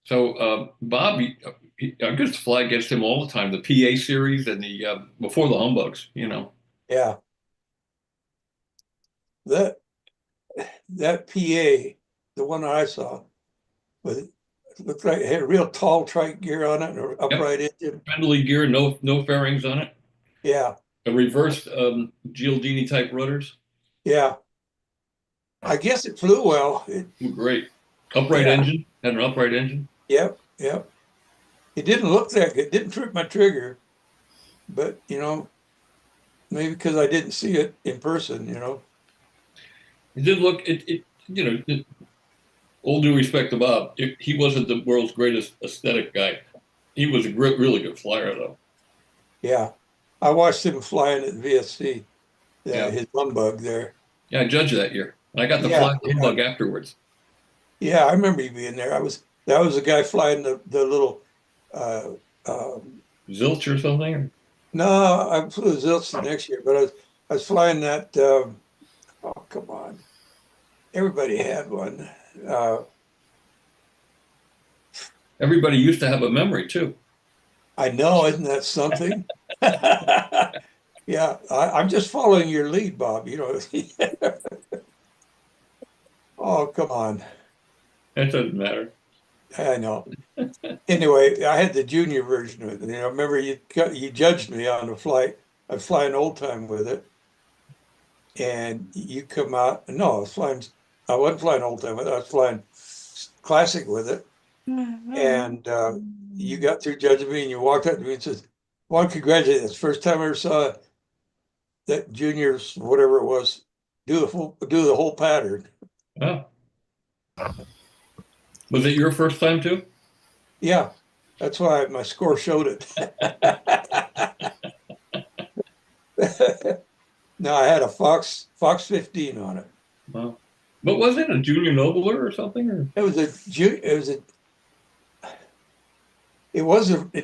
So Bob, I used to fly against him all the time, the PA series and the before the humbugs, you know. yeah. That PA, the one I saw, it looked like it had a real tall trike gear on it and an upright engine. Spindly gear, no fairings on it. Yeah, A reversed Gialdini type rudders. yeah. I guess it flew well. Great. Upright Yeah. engine. Had an upright engine. Yep. It didn't look that good. It didn't trip my trigger, but you know, maybe because I didn't see it in person, you know. It did look, you know, all due respect to Bob, he wasn't the world's greatest aesthetic guy. He was a really good flyer, though. Yeah. I watched him flying at VSC, Yeah. his humbug there. Yeah, I judged that year. And I got to Yeah, fly the yeah. humbug afterwards. Yeah, I remember you being there. That was the guy flying the little Zilch or something? no, I flew Zilch the next year, but I was flying that oh come on. Everybody had one. Everybody used to have a memory, too. I know, isn't that something? Yeah, I'm just following your lead, Bob. You know. Oh, come on. That doesn't matter. I know. Anyway, I had the junior version of it. You know, remember you judged me on the flight. I was flying old time with it, and you come out. No, I wasn't flying old time with it. I was flying classic with it, and you got through judging me, and you walked up to me and said, "Well, congratulate you. It's the first time I ever saw that juniors, whatever it was, do the whole pattern." Oh. Was it your first time too? Yeah, that's why my score showed it. No, I had a Fox 15 on it. Wow. But was it a junior nobler or something? Or? It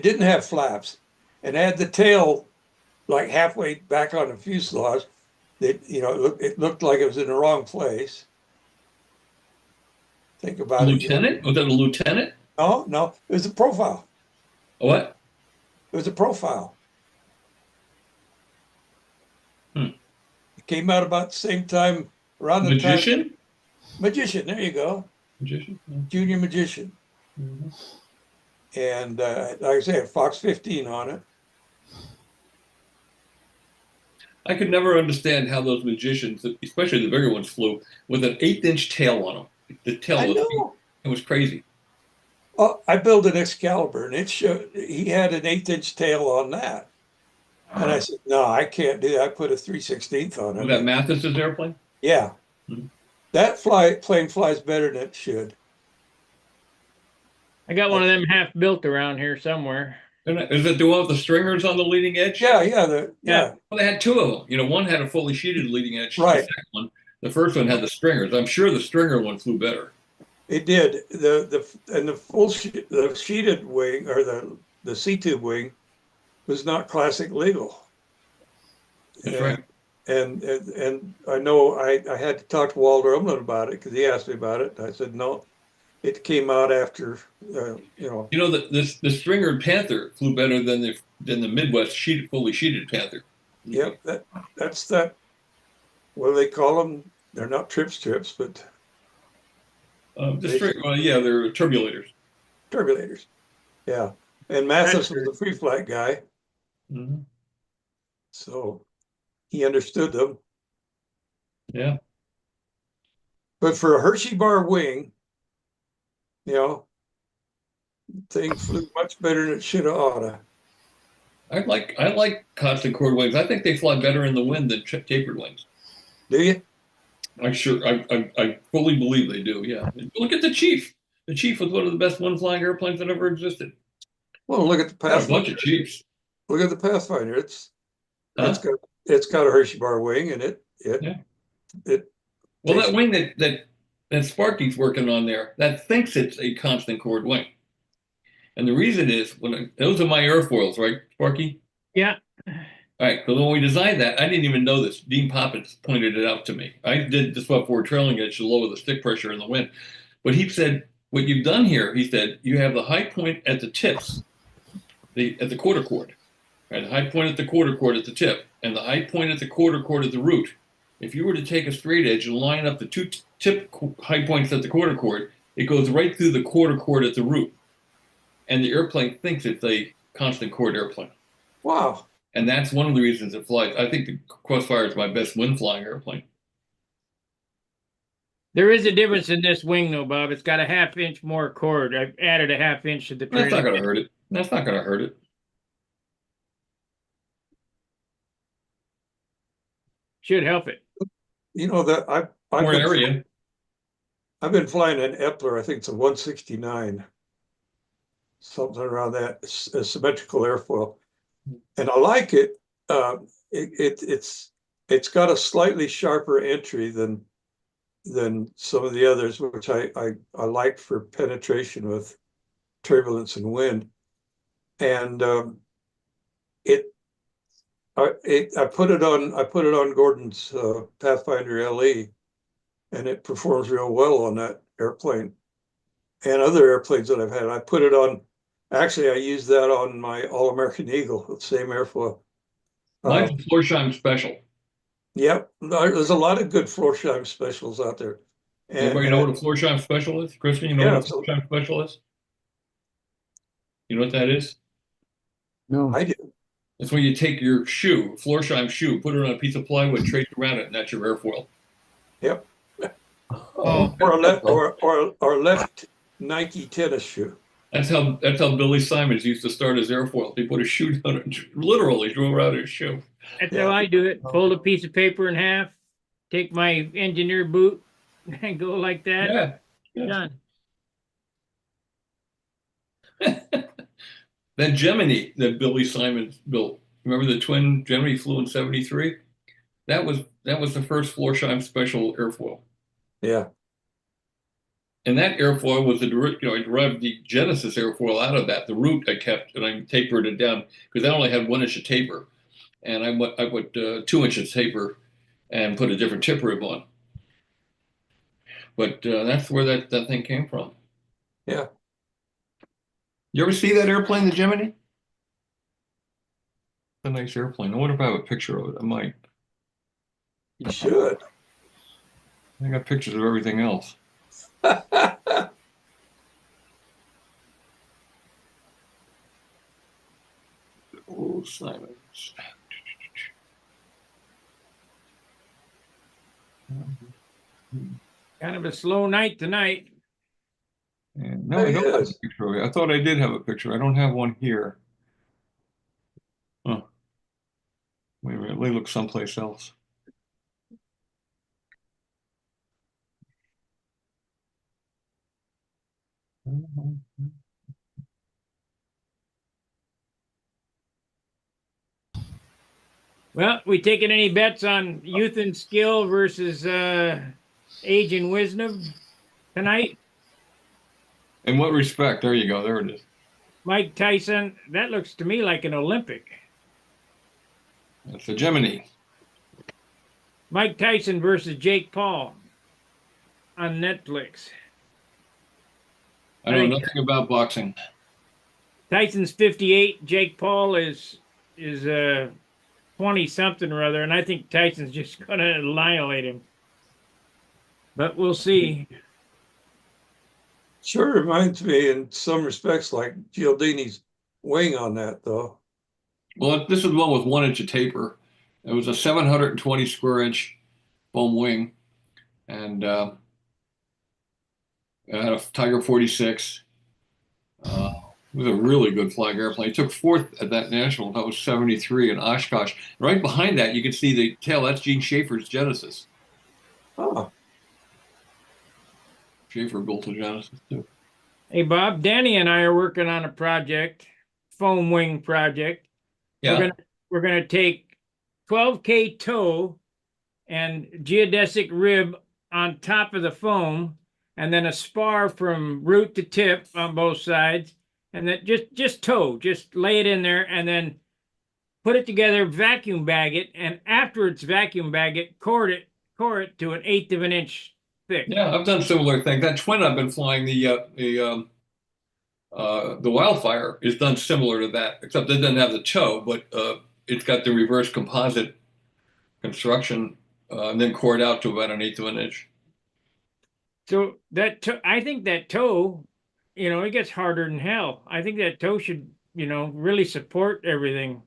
didn't have flaps. It had the tail like halfway back on the fuselage. It looked like it was in the wrong place. Think A about it. lieutenant? Was that a lieutenant? No, it was a profile. What? It was a profile. Hmm. It came out about the same time, around the time. Magician? Magician, there you go. Magician? Yeah. Junior magician. Mhm. And like I said, Fox 15 on it. I could never understand how those magicians, especially the bigger ones, flew with an 1/8-inch tail on them. The tail I was, know. it was crazy. Oh, I built an Excalibur, and he had an 1/8-inch tail on that. And I said, no, I can't do that. I put a 3/16 on Was that it. Mathis's airplane? Yeah. Mhm. That plane flies better than it should. I got one of them half built around here somewhere. Is it the one with the stringers on the leading edge? Yeah. Yeah. Well, they had two of them. You know, one had a fully sheeted leading edge. Right. The second one, the first one had the stringers. I'm sure the stringer one flew better. It did. The sheeted wing, or the C-tube wing, was not classic legal. That's and, right. And I know I had to talk to Walter Umland about it because he asked me about it. I said, no, it came out after, You know that the stringered Panther flew better than the Midwest fully sheeted Panther. Yep, that's that. What do they call them? They're not trips, but Yeah, they're turbulators. turbulators. Yeah, and Mathis was a free flight guy, Mm-hmm. so he understood them. Yeah. But for a Hershey bar wing, you know, thing flew much better than it should have oughta. I like constant chord wings. I think they fly better in the wind than tapered wings. Do you? I fully believe they do. Yeah. Look at the Chief. The Chief was one of the best one-flying airplanes that ever existed. Well, look at the Got a bunch Pathfinder. of Chiefs. Look at the Pathfinder. It's Huh? it's got a Hershey bar wing, and Yeah. it Well, takes, that wing that Sparky's working on there, that thinks it's a constant chord wing. And the reason is those are my airfoils, right, Sparky? Yeah. All right, because when we designed that, I didn't even know this. Dean Poppins pointed it out to me. I did this before trailing edge to lower the stick pressure in the wind. But he said, what you've done here, he said, you have the high point at the tips, at the quarter chord. Right, the high point at the quarter chord at the tip, and the high point at the quarter chord at the root. If you were to take a straight edge and line up the two tip high points at the quarter chord, it goes right through the quarter chord at the root. And the airplane thinks it's a constant chord airplane. wow. And that's one of the reasons it flies. I think the Crossfire is my best wind flying airplane. There is a difference in this wing, though, Bob. It's got a 1/2 inch more cord. I've added a 1/2 inch to the That's not trailing. going to hurt it. That's not going to hurt it. Should help it. You know that More area. I've been flying an Epler. I think it's a 169, something around that, a symmetrical airfoil, and I like it. It's got a slightly sharper entry than some of the others, which I like for penetration with turbulence and wind. And I put it on Gordon's Pathfinder LE, and it performs real well on that airplane and other airplanes that I've had. I put it on. Actually, I used that on my All-American Eagle, the same airfoil. Mine's a Florsheim Special. Yep, there's a lot of good Florsheim specials out there. Anybody know what a Florsheim Special is? Kristen, you know what a Florsheim Special is? You know what that is? No. I do. It's when you take your shoe, Florsheim shoe, put it on a piece of plywood, trace around it, and that's your airfoil. Yep. Oh. Or left Nike tennis shoe. That's how Billy Simons used to start his airfoil. He put a shoe down and literally drew around his shoe. That's how I do it. Fold a piece of paper in half, take my engineer boot, and go like that. Yeah. Done. That Gemini that Billy Simon built. Remember the twin Gemini flew in '73? That was the first Florsheim special airfoil. Yeah. And that airfoil was I derived the Genesis airfoil out of that. The root I kept and I tapered it down because I only had 1 inch of taper. And I put 2 inches taper and put a different tip rib on. But that's where that thing came from. Yeah. You ever see that airplane, the Gemini? It's a nice airplane. I wonder if I have a picture of it. I might. You should. I got pictures of everything else. Oh, Simons. Kind of a slow night tonight. And, no, I don't have a picture of it. I thought I did have a picture. I don't have one here. Huh. Wait a minute. Let me look someplace else. Well, we taking any bets on youth and skill versus age and wisdom tonight? In what respect? There you go. There it is. Mike Tyson, that looks to me like an Olympic. That's a Gemini. Mike Tyson versus Jake Paul on Netflix. I know nothing about boxing. Tyson's 58. Jake Paul is 20 something or other, and I think Tyson's just gonna annihilate him. But we'll see. Sure reminds me in some respects like Gialdini's wing on that, though. Well, this is one with 1 inch of taper. It was a 720 square inch foam wing, and it had a Tiger 46. It was a really good flag airplane. It took 4th at that national. That was '73 in Oshkosh. Right behind that, you can see the tail. That's Gene Schaefer's Genesis. Oh, Schaefer built a Genesis too. Hey Bob, Danny and I are working on a project, foam wing project. Yeah. We're gonna take 12K toe and geodesic rib on top of the foam, and then a spar from root to tip on both sides, and then just toe, just lay it in there, and then put it together, vacuum bag it, and after it's vacuum bag it, core it to 1/8 of an inch thick. Yeah, I've done similar things. That twin I've been flying, the Wildfire, is done similar to that, except it doesn't have the toe, but it's got the reverse composite construction, and then cored out to about 1/8 of an inch. So I think that toe, it gets harder than hell. I think that toe should, really support everything.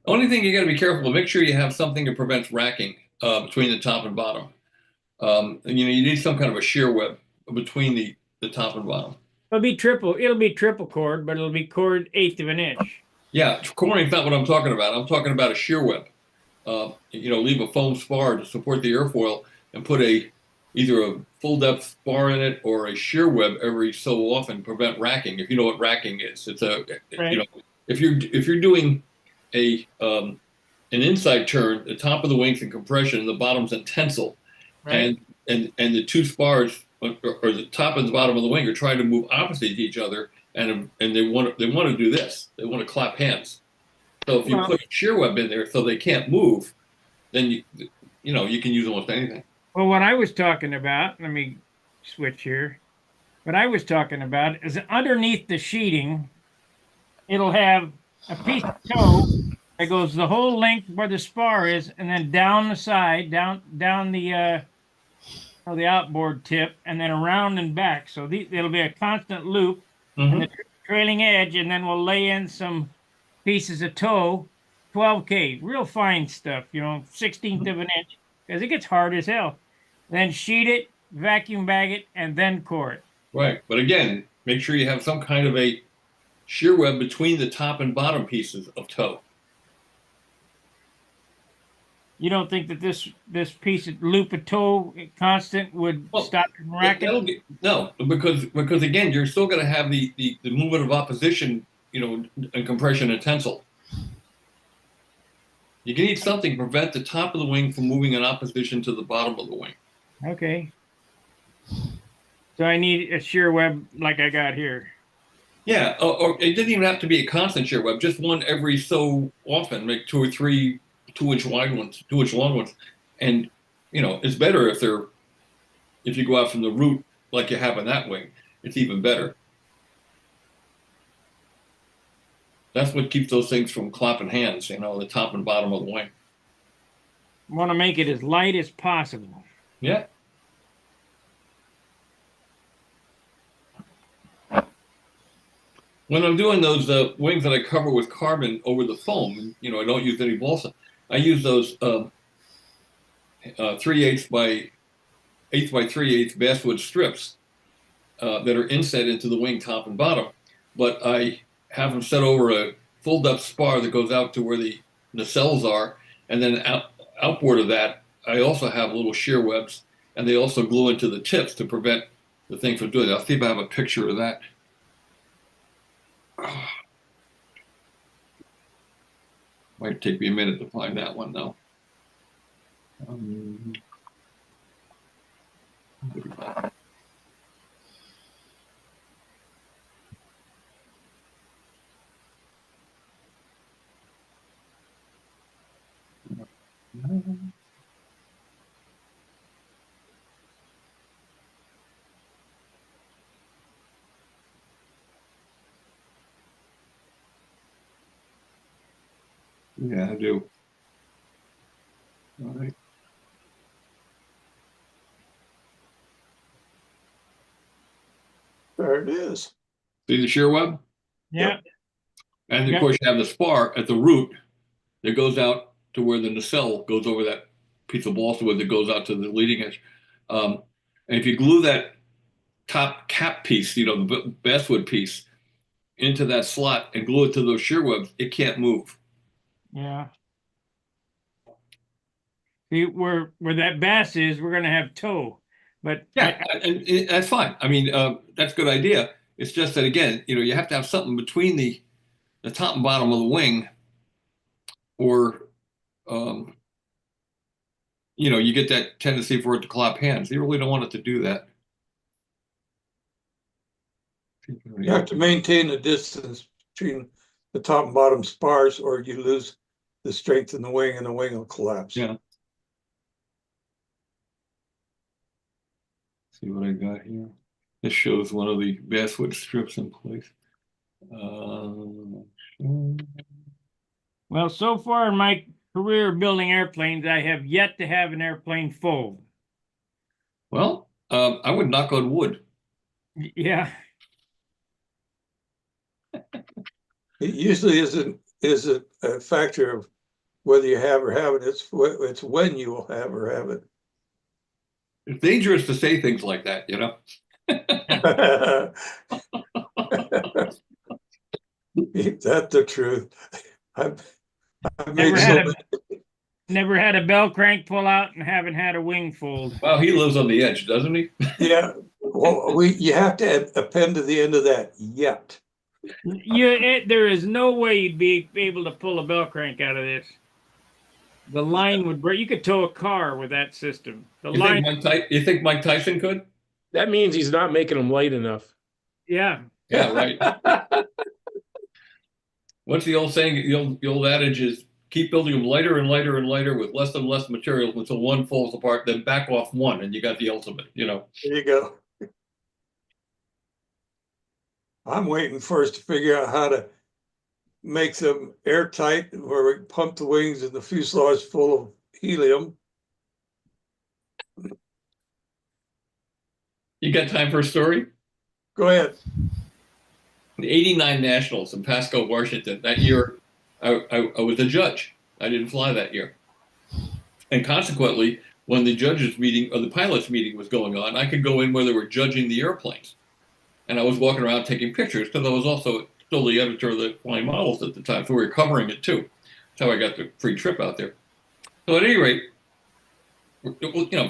Only thing you got to be careful of, make sure you have something that prevents racking between the top and bottom. And, you need some kind of a shear web between the top and bottom. It'll be triple cord, but it'll be cord 1/8 of an inch. Yeah, coring's not what I'm talking about. I'm talking about a shear web. Leave a foam spar to support the airfoil and put either a full depth spar in it or a shear web every so often, prevent racking. If you know what racking is, it's Right. If you're doing an inside turn, the top of the wing's in compression and the bottom's in tensile, Right. and the two spars or the top and the bottom of the wing are trying to move opposite to each other, and they want to do this. They want to clap hands. So if you put a shear web in there so they can't move, then you can use almost anything. Well, what I was talking about, let me switch here. What I was talking about is underneath the sheeting, it'll have a piece of toe that goes the whole length where the spar is, and then down the side, down the the outboard tip, and then around and back. So it'll be a constant loop, and the trailing edge, and then we'll lay in some pieces of toe, 12K, real fine stuff, 1/16 of an inch, because it gets hard as hell. Then sheet it, vacuum bag it, and then core it. Right, but again, make sure you have some kind of a shear web between the top and bottom pieces of toe. You don't think that this piece of loop of tow constant would Well, stop it from racking? No, because again, you're still going to have the movement of opposition, you know, and compression and tensile. You need something to prevent the top of the wing from moving in opposition to the bottom of the wing. Okay. So I need a shear web like I got here. Yeah, or it didn't even have to be a constant shear web, just one every so often, make 2 or 3 2-inch wide ones, 2-inch long ones. And, you know, it's better if you go out from the root like you have in that wing, it's even better. That's what keeps those things from clapping hands, you know, the top and bottom of the wing. Want to make it as light as possible. Yeah. When I'm doing those wings that I cover with carbon over the foam, you know, I don't use any balsa. I use those 3/8 by 1/8 by 3/8 basswood strips that are inset into the wing top and bottom. But I have them set over a fold-up spar that goes out to where the nacelles are, and then outboard of that, I also have little shear webs, and they also glue into the tips to prevent the thing from doing that. I'll see if I have a picture of that. Might take me a minute to find that one though. Yeah, I do. All right. There it is. See the shear web? Yeah. And of Yeah. course you have the spar at the root that goes out to where the nacelle goes over that piece of balsa wood that goes out to the leading edge. And if you glue that top cap piece, you know, the basswood piece, into that slot and glue it to those shear webs, it can't move. Yeah. See where that bass is, we're gonna have tow. But Yeah, and that's fine. I mean, that's a good idea. It's just that again, you know, you have to have something between the top and bottom of the wing, or you know, you get that tendency for it to clap hands. You really don't want it to do that. You have to maintain the distance between the top and bottom spars, or you lose the strength in the wing, and the wing will collapse. Yeah. See what I got here. This shows one of the basswood strips in place. well, so far in my career building airplanes, I have yet to have an airplane fold. Well, I would knock on wood. Yeah. It usually isn't a factor of whether you have or haven't. It's when you will have or have it. It's dangerous to say things like that, you know. That's the truth. I've Never made so had many. never had a bell crank pull out and haven't had a wing fold. Well, he lives on the edge, doesn't he? Yeah. Well, you have to append to the end of that yet. There is no way you'd be able to pull a bell crank out of this. The line would break. You could tow a car with that system. The line. You think Mike Tyson could? That means he's not making them light enough. Yeah. Yeah, right. What's the old saying? The old adage is keep building them lighter and lighter and lighter with less and less material until one falls apart, then back off one, and you got the ultimate, you know. There you go. I'm waiting first to figure out how to make them airtight, where we pump the wings and the fuselage full of helium. You got time for a story? Go ahead. The '89 Nationals in Pasco, Washington. That year, I was a judge. I didn't fly that year. And consequently, when the judges meeting or the pilots meeting was going on, I could go in where they were judging the airplanes. And I was walking around taking pictures because I was also still the editor of the Flying Models at the time. So we were covering it too. That's how I got the free trip out there. So at any rate,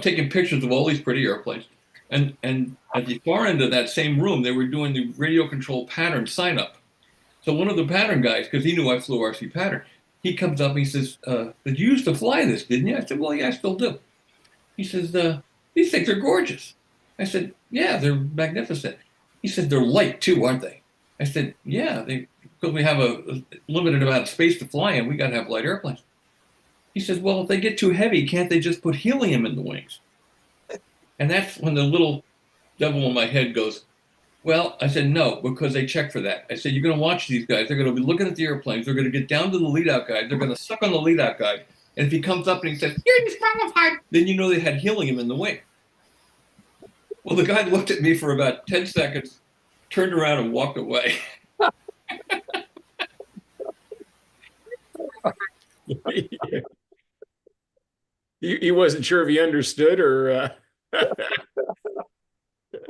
taking pictures of all these pretty airplanes. And at the far end of that same room, they were doing the radio control pattern sign up. So one of the pattern guys, because he knew I flew RC pattern, he comes up and he says, "Did you used to fly this, didn't you?" I said, "Well, yeah, I still do." He says, "These things are gorgeous." I said, "Yeah, they're magnificent." He said, "They're light too, aren't they?" I said, "Yeah, because we have a limited amount of space to fly in, we got to have light airplanes." He says, "Well, if they get too heavy, can't they just put helium in the wings?" And that's when the little devil in my head goes, "Well," I said, "No, because they check for that." I said, "You're going to watch these guys. They're going to be looking at the airplanes. They're going to get down to the lead out guy. They're going to suck on the lead out guy. And if he comes up and he says, 'You're disqualified,' then you know they had helium in the wing." Well, the guy looked at me for about 10 seconds, turned around and walked away. He wasn't sure if he understood or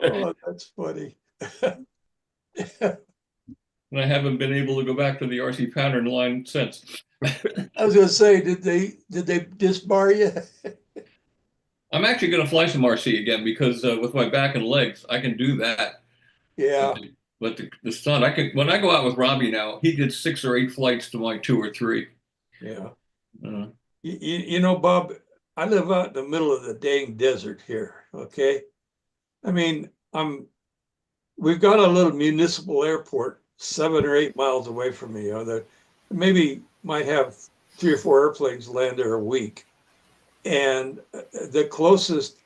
Oh, that's funny. And I haven't been able to go back to the RC pattern line since. I was gonna say, did they disbar you? I'm actually going to fly some RC again because with my back and legs, I can do that. Yeah, But the stunt, when I go out with Robbie now, he did 6 or 8 flights to my 2 or 3. yeah. Uh, You know, Bob, I live out in the middle of the dang desert here. Okay, I mean, we've got a little municipal airport 7 or 8 miles away from me. That maybe might have 3 or 4 airplanes land there a week, and the closest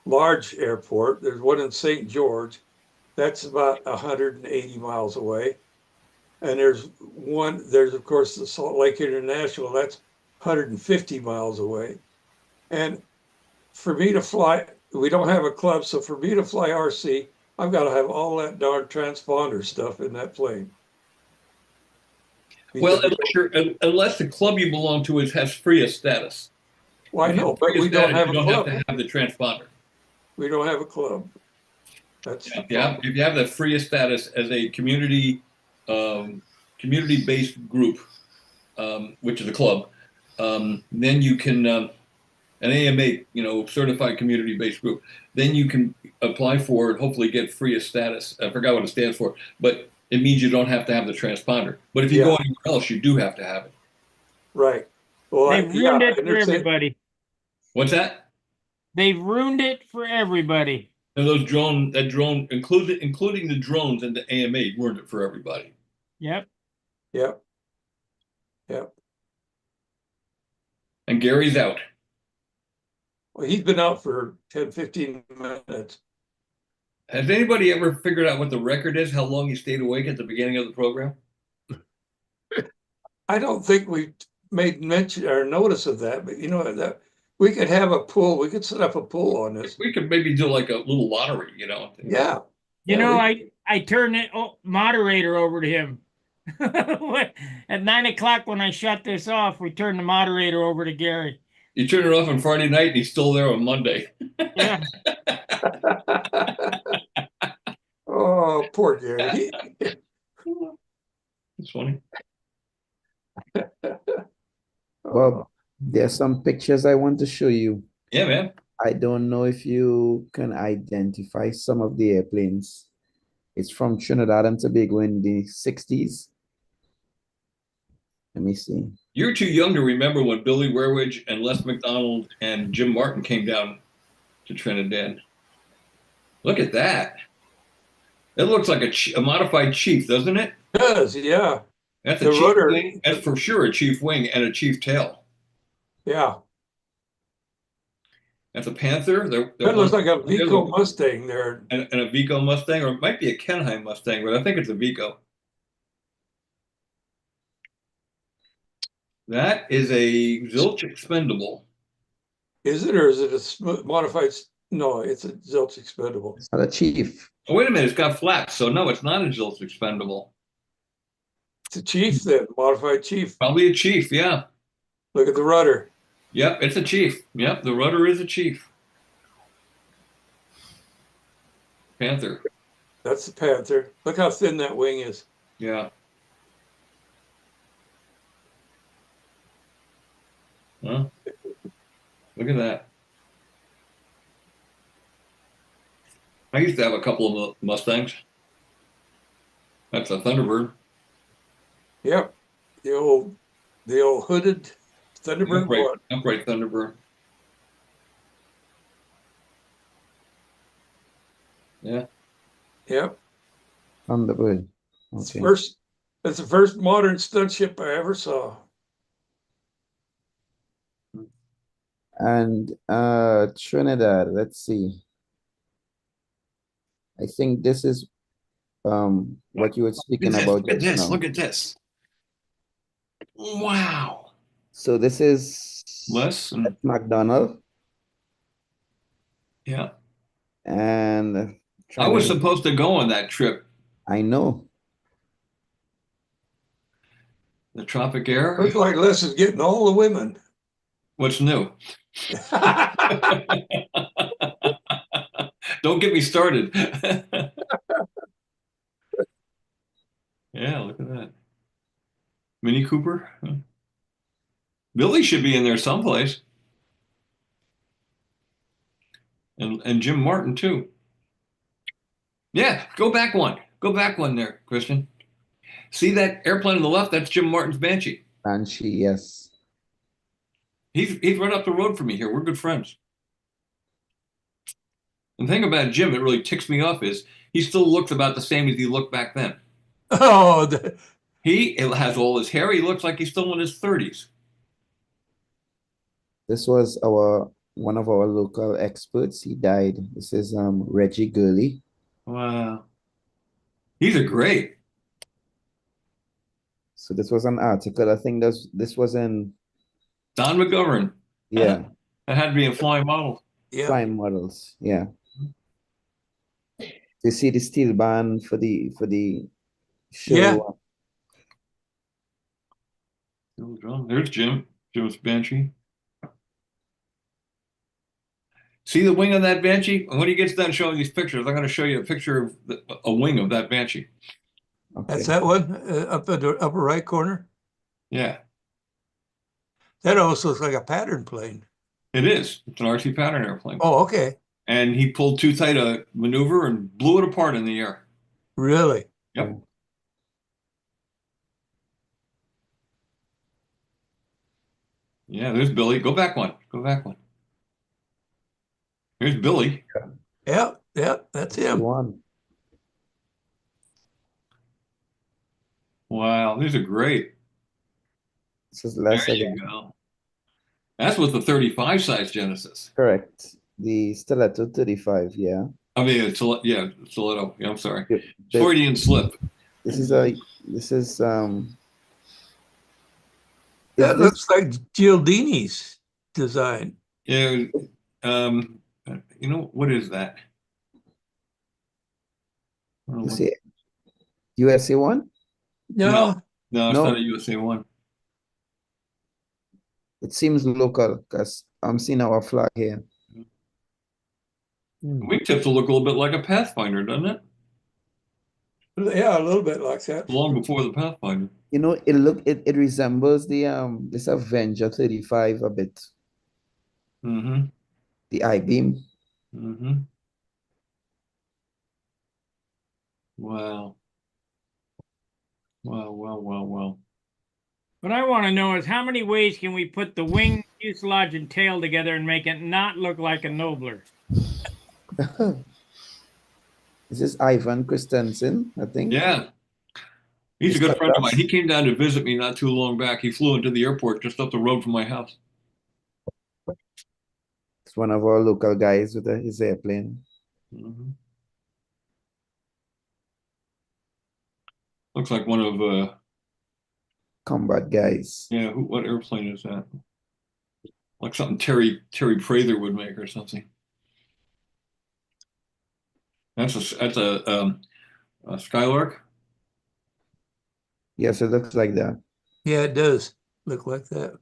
large airport, there's one in St. George, that's about 180 miles away. And there's of course the Salt Lake International, that's 150 miles away. And for me to fly, we don't have a club, so for me to fly RC, I've got to have all that darn transponder stuff in that plane. well, Because unless the club you belong to has FRIA status. well, I If you know, have but FRIA we don't status, have you a don't have club. to have the transponder. We don't have a club. That's the Yeah, problem. if you have the FRIA status as a community-based group, which is a club, then you can an AMA, certified community-based group. Then you can apply for and hopefully get FRIA status. I forgot what it stands for, but it means you don't have to have the transponder. But if you go Yeah, anywhere else, you do have to have it. right. Well, They've yeah, ruined I it for understand. everybody. What's that? They've ruined it for everybody. And that drone, including the drones and the AMA, ruined it for everybody. Yep. Yep, yep. And Gary's out. Well, he's been out for 10, 15 minutes. Has anybody ever figured out what the record is? How long he stayed awake at the beginning of the program? I don't think we made mention or notice of that, but you know that we could have a pool. We could set up a pool on this. We could maybe do like a little lottery, Yeah, You yeah. know, I turned the moderator over to him. At 9 o'clock when I shut this off, we turned the moderator over to Gary. You turn it off on Friday night and he's still there on Monday. Yeah. Oh, poor Gary. It's funny. Well, there's some pictures I want to show you. Yeah, man. I don't know if you can identify some of the airplanes. It's from Trinidad and Tobago in the 60s. Let me see. You're too young to remember when Billy Weirwich and Les McDonald and Jim Martin came down to Trinidad. Look at that. It looks like a modified Chief, doesn't it? It does, yeah. That's a The Chief rudder. wing. That's for sure a Chief wing and a Chief tail. Yeah. That's a Panther. That looks like a Vico Mustang there. And a Vico Mustang, or it might be a Kenheim Mustang, but I think it's a Vico. That is a Zilch expendable. Is it, or is it a modified? No, it's a Zilch expendable. It's not a Chief. Oh, wait a minute, it's got flaps. So no, it's not a Zilch expendable. It's a Chief then, modified Chief. Probably a Chief, yeah. Look at the rudder. Yep, it's a Chief. Yep, the rudder is a Chief. Panther. That's the Panther. Look how thin that wing is. Yeah. Huh? Look at that. I used to have a couple of Mustangs. That's a Thunderbird. Yep. The old hooded Thunderbird Upright, one. upright Thunderbird. Yeah. Yep. Thunderbird. It's Okay. first. That's the first modern stunt ship I ever saw. And Trinidad, let's see. I think this is what you were speaking about Look at just this. now. Look at this. Wow. So this is Les and McDonald yeah. and I trying was to, supposed to go on that trip. I know. The Tropic Air. Looks like Les is getting all the women. What's new? Don't get me started. Yeah, look at that. Mini Cooper. Billy should be in there someplace. And Jim Martin too. Yeah, go back one. Go back one there, Christian. See that airplane on the left? That's Jim Martin's Banshee. And she, yes. He's right up the road from me here. We're good friends. And the thing about Jim that really ticks me off is he still looks about the same as he looked back then. Oh, He has all his hair. He looks like he's still in his 30s. This was one of our local experts. He died. This is Reggie Gurley. Wow. He's a great. So this was an article. I think this was in, Don McGovern. yeah, That had to be in Flying Models. yeah. Flying Models. Yeah. You see the steel band for the show. Yeah. There's Jim. Jim's Banshee. See the wing of that Banshee? And when he gets done showing these pictures, I'm going to show you a picture of a wing of that Banshee. Okay. That's that one up in the upper right corner. Yeah, That almost looks like a pattern plane. it is. It's an RC pattern airplane. Oh, okay. And he pulled too tight a maneuver and blew it apart in the air. Really? Yep. Yeah, there's Billy. Go back one. Go back one. Here's Billy. Yep. Yep. That's him. One. Wow, these are great. This is less There you again. go. That's with the 35 size Genesis. Correct. The Stiletto 35, yeah. I mean, it's yeah, stiletto. Yeah, I'm sorry. The- Freudian slip. This is That this looks like Gialdini's design. Yeah. You know, what is that? I don't know you what- see USA one? No. No, it's No. not a USA one. It seems local because I'm seeing our flag here. The wingtips will look a little bit like a Pathfinder, doesn't it? Yeah, a little bit like that. Long before the Pathfinder. You know, it resembles the this Avenger 35 a bit. Mm-hmm. The I-beam. Mm-hmm. Wow. Wow, wow, wow, wow. What I want to know is how many ways can we put the wing, fuselage, and tail together and make it not look like a Nobler? This is Ivan Christensen, I think. Yeah. He's a Mr. good friend of mine. Gus. He came down to visit me not too long back. He flew into the airport just up the road from my house. It's one of our local guys with his airplane. Mm-hmm. Looks like one of Combat guys. yeah, what airplane is that? Like something Terry Prather would make or something. That's a Skylark. Yes, it looks like that. Yeah, it does look like that.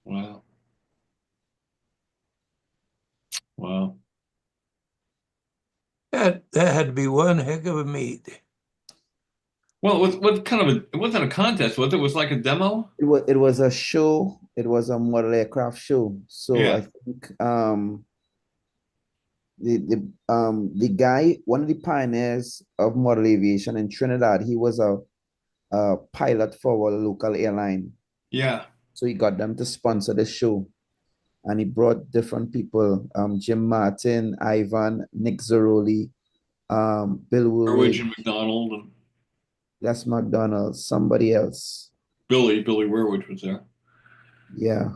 Wow. Wow. That had to be one heck of a meet. Well, what kind of it wasn't a contest, was it? It was like a demo? It was a show. It was a model aircraft show. So I Yeah. think the guy, one of the pioneers of model aviation in Trinidad, he was a pilot for a local airline. Yeah. So he got them to sponsor the show. And he brought different people, Jim Martin, Ivan, Nick Zeroli, Bill Harwich Woolwich, and McDonald and Les McDonald, somebody else. Billy Weirwood was there. Yeah.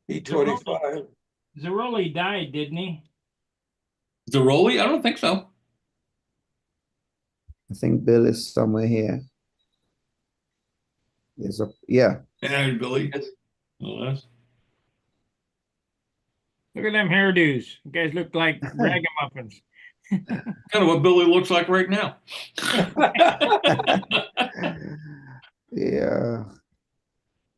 E-25. Zaroli died, didn't he? Zeroli? I don't think so. I think Bill is somewhere here. Yeah. And Billy. Well, that's Look at them hairdos. You guys look like ragamuffins. kind of what Billy looks like right now. Yeah.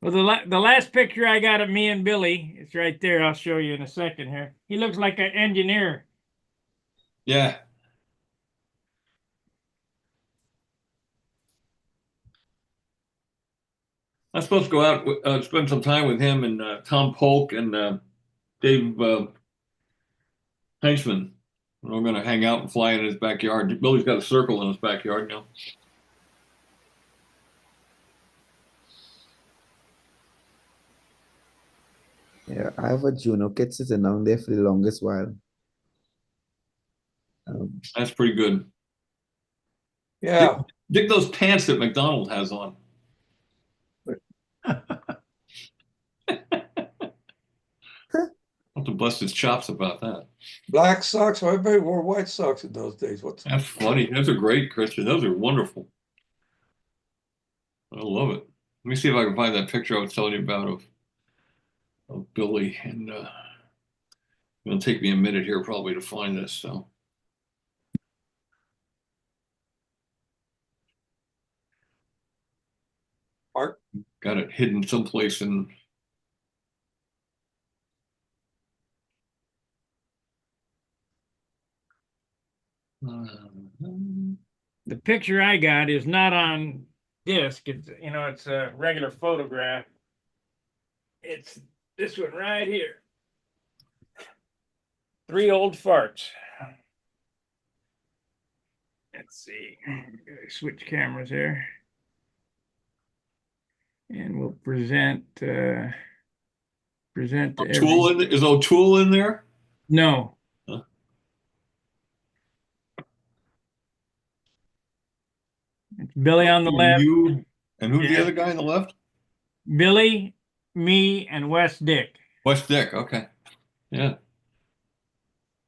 Well, the last picture I got of me and Billy, it's right there. I'll show you in a second here. He looks like an engineer. Yeah. I'm supposed to go out, spend some time with him and Tom Polk and Dave Henchman. We're going to hang out and fly in his backyard. Billy's got a circle in his backyard now. Yeah. I have a Juno kit sitting down there for the longest while. That's pretty good. Yeah. Dig those pants that McDonald has on. I'll have to bust his chops about that. Black socks. Everybody wore white socks in those days. What's That's funny. Those are great, Christian. Those are wonderful. I love it. Let me see if I can find that picture I was telling you about of Billy. And it'll take me a minute here probably to find this. So Mark? got it hidden someplace in. The picture I got is not on disc. It's it's a regular photograph. It's this one right here. 3 old farts. Let's see. Switch cameras here. And we'll present to O'Toole is O'Toole in there? No. Huh? It's Billy on the left. You and who's the Yeah. other guy on the left? Billy, me, and Wes Dick. West Dick. Okay. Yeah.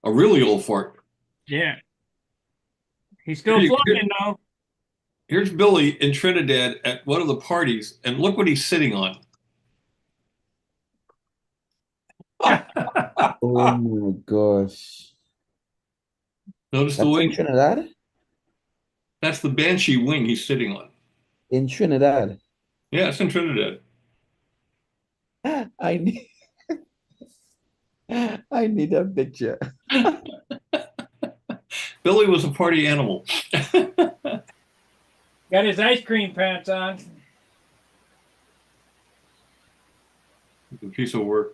A really old fart. Yeah. He's still Here- flying though. Here's Billy in Trinidad at one of the parties, and look what he's sitting on. Oh my gosh. Notice the That's in wing? Trinidad? That's the Banshee wing he's sitting on. In Trinidad. Yeah, it's in Trinidad. I need I need a picture. Billy was a party animal. Got his ice cream pants on. A piece of work.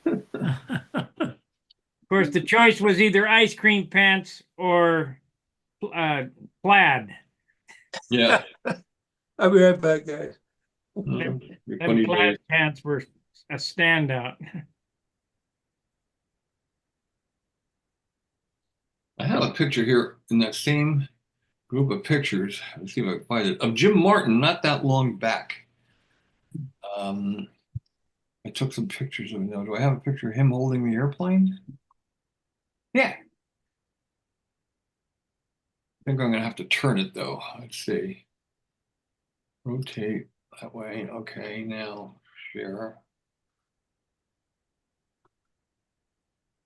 Of course, the choice was either ice cream pants or plaid. Yeah. I'll be right back, guys. Them Funny plaid days. pants were a standout. I have a picture here in that same group of pictures. Let's see if I can find it. Of Jim Martin, not that long back. I took some pictures of him. Now, do I have a picture of him holding the airplane? Yeah. I think I'm gonna have to turn it though. Let's see. Rotate that way. Okay, now share.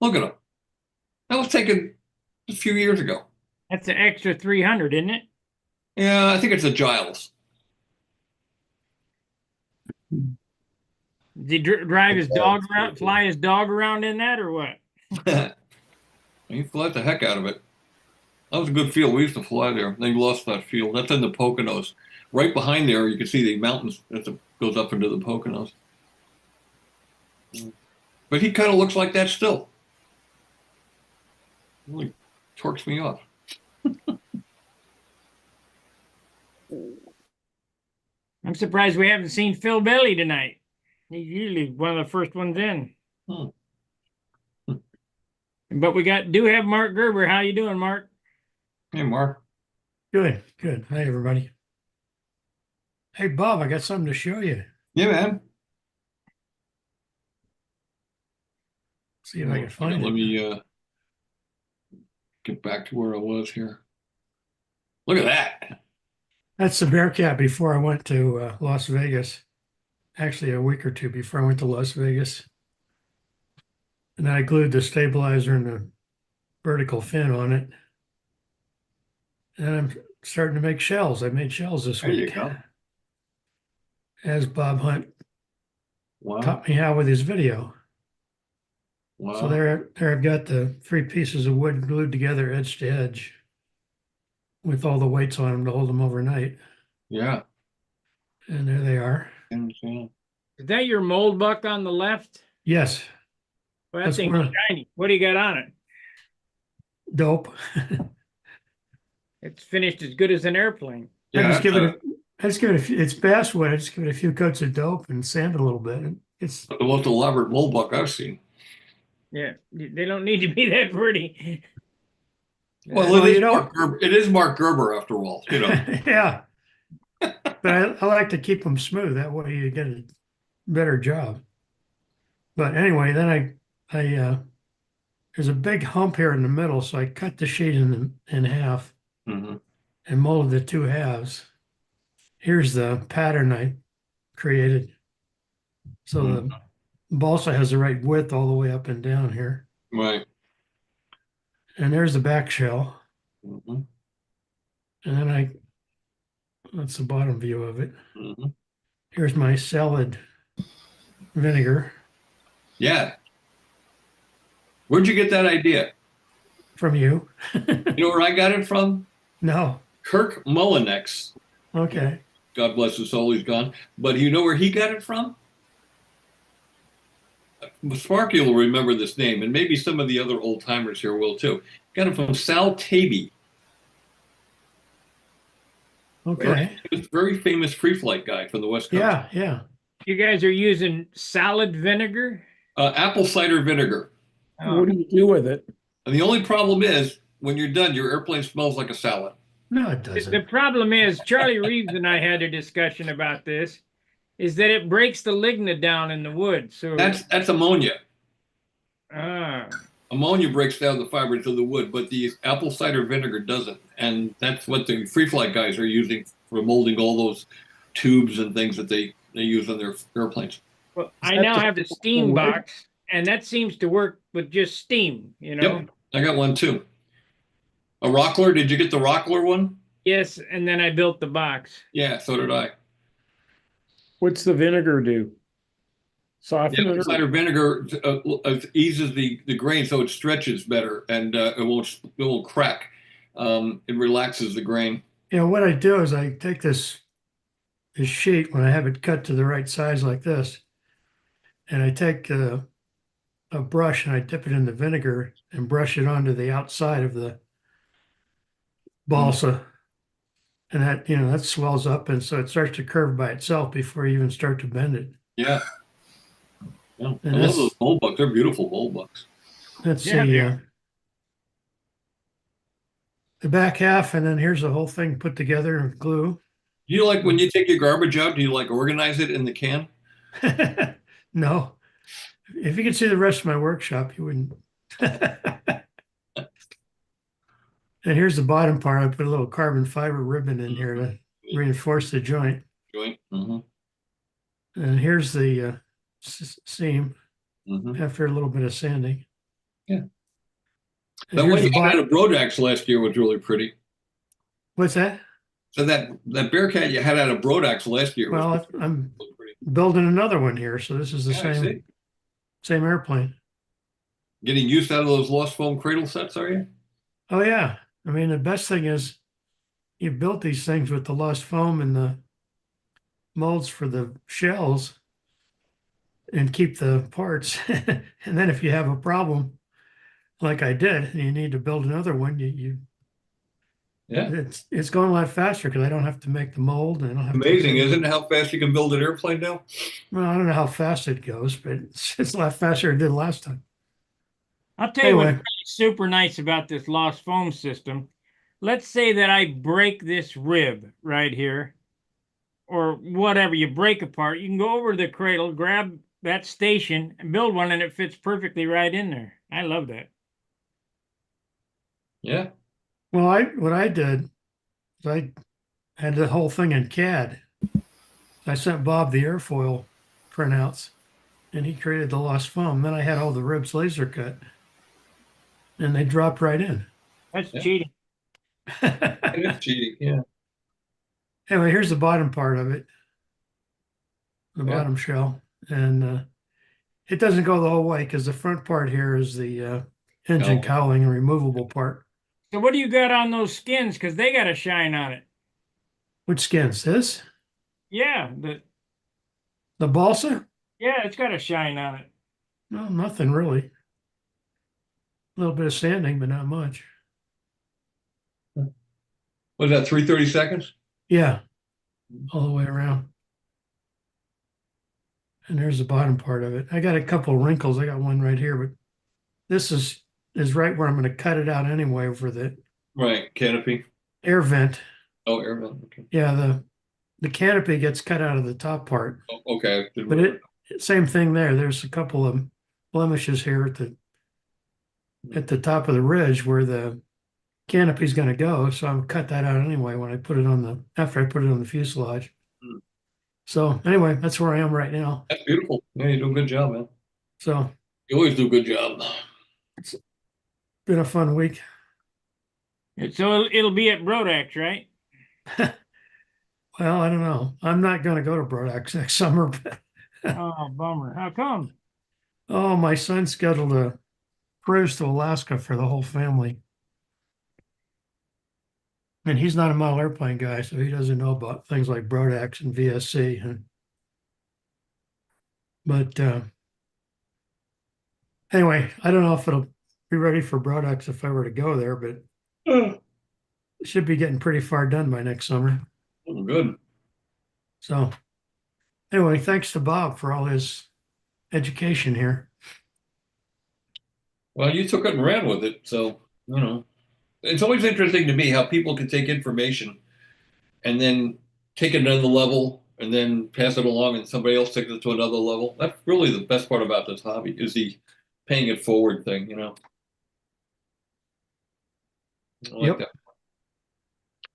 Look at him. That was taken a few years ago. That's an extra 300, isn't it? Yeah, I think it's a Giles. Did he drive his dog around, fly his dog around in that, or what? He flew the heck out of it. That was a good field. We used to fly there. They lost that field. That's in the Poconos. Right behind there, you can see the mountains that goes up into the Poconos. But he kind of looks like that still. Really torques me off. I'm surprised we haven't seen Phil Bailey tonight. He's usually one of the first ones in. Hmm. But we do have Mark Gerber. How you doing, Mark? Hey, Mark. Good, good. Hi, everybody. Hey, Bob, I got something to show you. Yeah, man. See if I can find Let it. me get back to where I was here. Look at that. That's the Bearcat before I went to Las Vegas. Actually, a week or two before I went to Las Vegas. And I glued the stabilizer and the vertical fin on it. And I'm starting to make shells. I made shells this There you week. go. As Bob Hunt Wow. taught me how with his video. Wow. So there I've got the 3 pieces of wood glued together edge to edge with all the weights on them to hold them overnight. Yeah. And there they are. Yeah. Is that your mold buck on the left? Yes, Well, that That's thing's one. shiny. What do you got on it? dope. It's finished as good as an airplane. I Yeah. just give it a few, it's basswood. I just give it a few coats of dope and sand it a little bit. And it's the most elaborate bullbuck I've seen. Yeah, they don't need to be that pretty. Well, Well, it is you know- Mark Gerber. It is Mark Gerber after all. You know. yeah. But I like to keep them smooth. That way you get a better job. But anyway, then I there's a big hump here in the middle, so I cut the sheet in half Hmm. and molded the 2 halves. Here's the pattern I created. So the balsa has the right width all the way up and down here. Right. And there's the back shell. Hmm. And then that's the bottom view of it. Hmm. Here's my salad vinegar Yeah. Where'd you get that idea? from you. You know where I got it from? No. Kirk Mullinex. Okay. God bless his soul, he's gone. But you know where he got it from? Sparky will remember this name, and maybe some of the other old timers here will too. Got it from Sal Taby. Okay. He was a very famous free flight guy from the West Coast. Yeah. Yeah. You guys are using salad vinegar? Apple cider vinegar. Oh, What do you do with it? And the only problem is, when you're done, your airplane smells like a salad. No, it the doesn't. problem is, Charlie Reeves and I had a discussion about this, is that it breaks the lignin down in the wood. So That's ammonia. ah, Ammonia breaks down the fibers of the wood, but the apple cider vinegar doesn't. And that's what the free flight guys are using for molding all those tubes and things that they use on their airplanes. well, Is I that now the have the typical steam wood? box, and that seems to work with just steam, you know? Yep, I got one too. A Rockler, did you get the Rockler one? Yes, and then I built the box. Yeah, so did I. What's the vinegar do? Soften Yeah, it? Or- cider vinegar eases the grain so it stretches better and it won't crack. It relaxes the grain. You know, what I do is I take this sheet when I have it cut to the right size like this, and I take a brush and I dip it in the vinegar and brush it onto the outside of the balsa. And that swells up, and so it starts to curve by itself before you even start to bend it. Yeah. Yeah. I And love that's- those mold bucks. They're beautiful mold bucks. Let's Yeah, see, they the back half, and then here's the whole thing put together in glue. Do you like when you take your garbage out, do you like organize it in the can? No, if you could see the rest of my workshop, you wouldn't. And here's the bottom part. I put a little carbon fiber ribbon in here to reinforce the joint. Joint? Mm-hmm. And here's the seam Mm-hmm. after a little bit of sanding. Yeah. And That here's one the you had bottom. a Brodax last year was really pretty. What's that? So that Bearcat you had out of Brodax last year was Well, I'm really pretty. building another one here, so this is the Yeah, I see. same airplane. Getting used out of those lost foam cradle sets, are you? Oh yeah, I mean, the best thing is you built these things with the lost foam and the molds for the shells and keep the parts. And then if you have a problem, like I did, and you need to build another one, Yeah. it's going a lot faster because I don't have to make the mold and I don't have Amazing, to. isn't it, how fast you can build an airplane now? Well, I don't know how fast it goes, but it's a lot faster than it did last time. I'll tell you what's Anyway, really super nice about this lost foam system. Let's say that I break this rib right here, or whatever, you break apart. You can go over to the cradle, grab that station, and build one, and it fits perfectly right in there. I love that. Yeah. well, what I did is I had the whole thing in CAD. I sent Bob the airfoil printouts, and he created the lost foam. Then I had all the ribs laser cut, and they dropped right in. That's Yeah. cheating. It is cheating, yeah. Anyway, here's the bottom part of it, the Yeah. bottom shell, and it doesn't go the whole way because the front part here is the engine Oh. cowling and removable part. So what do you got on those skins? Because they got a shine on it. Which skins? This? Yeah, The balsa? it's got a shine on it. No, nothing really. A little bit of sanding, but not much. Was that 3/32? Yeah, all the way around. And there's the bottom part of it. I got a couple wrinkles. I got one right here, but this is right where I'm going to cut it out anyway for the Right, canopy. air vent. Oh, air vent, okay. Yeah, the canopy gets cut out of the top part, Oh, okay. but same thing there. There's a couple of blemishes here at the top of the ridge where the canopy's going to go. So I'm cut that out anyway when I put it after I put it on the fuselage. Hmm. So anyway, that's where I am right now. That's beautiful. Yeah, you do a good job, man. So You always do a good job. it's been a fun week. So it'll be at Brodax, right? Well, I don't know. I'm not going to go to Brodax next summer. But Oh, bummer. How come? oh, my son scheduled a cruise to Alaska for the whole family. And he's not a model airplane guy, so he doesn't know about things like Brodax and VSC. But anyway, I don't know if it'll be ready for Brodax if I were to go there, but Oh, it should be getting pretty far done by next summer. good. So anyway, thanks to Bob for all his education here. Well, you took it and ran with it, so it's always interesting to me how people can take information and then take it another level and then pass it along, and somebody else takes it to another level. That's really the best part about this hobby is the paying it forward thing. I like Yep. that.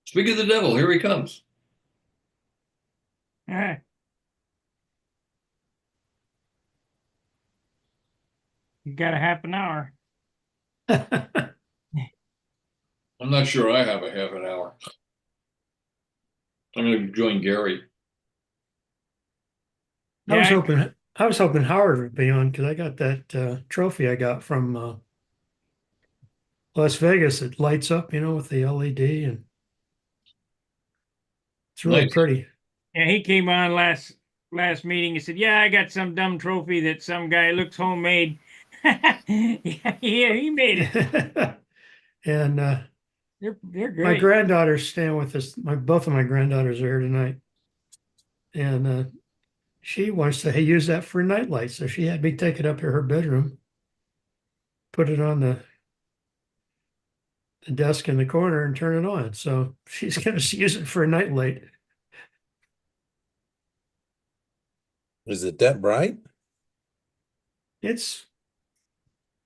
Speak of the devil, here he comes. All right. You got a half an hour. I'm not sure I have a half an hour. I'm going to join Gary. I was Yeah, hoping Howard would be on because I got that trophy I got from Las Vegas. It lights up, with the LED, and it's really Nice. pretty. yeah, he came on last meeting. He said, "Yeah, I got some dumb trophy that some guy looks homemade." Yeah, he made it. And They're my great. granddaughter's staying with us. Both of my granddaughters are here tonight, and she wants to use that for a nightlight. So she had me take it up to her bedroom, put it on the desk in the corner, and turn it on. So she's going to use it for a nightlight. Is it that bright? It's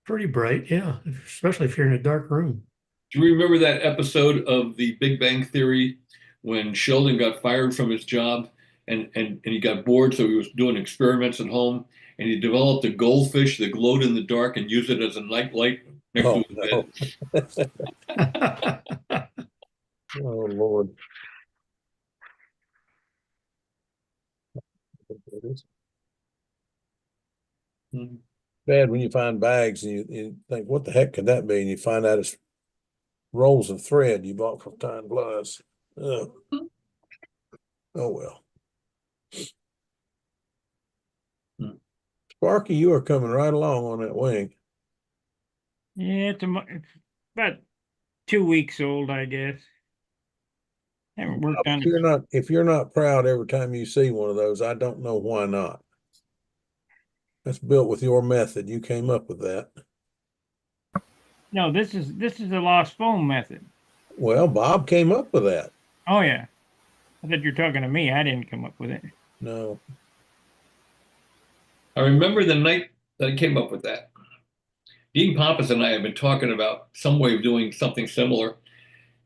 pretty bright, yeah, especially if you're in a dark room. Do you remember that episode of The Big Bang Theory when Sheldon got fired from his job and he got bored, so he was doing experiments at home, and he developed a goldfish that glowed in the dark and used it as a night light next Oh, to his bed? no. Oh, Lord. Mhm. Bad when you find bags and you think, what the heck could that be? And you find out it's rolls of thread you bought from Time Plus. Oh well. Hmm. Sparky, you are coming right along on that wing. Yeah, it's about 2 weeks old, I guess. Haven't worked on it. If you're not proud every time you see one of those, I don't know why not. That's built with your method. You came up with that. No, this is the lost foam method. Well, Bob came up with that. Oh yeah. I thought you're talking to me. I didn't come up with it. No. I remember the night that I came up with that. Dean Pappas and I have been talking about some way of doing something similar,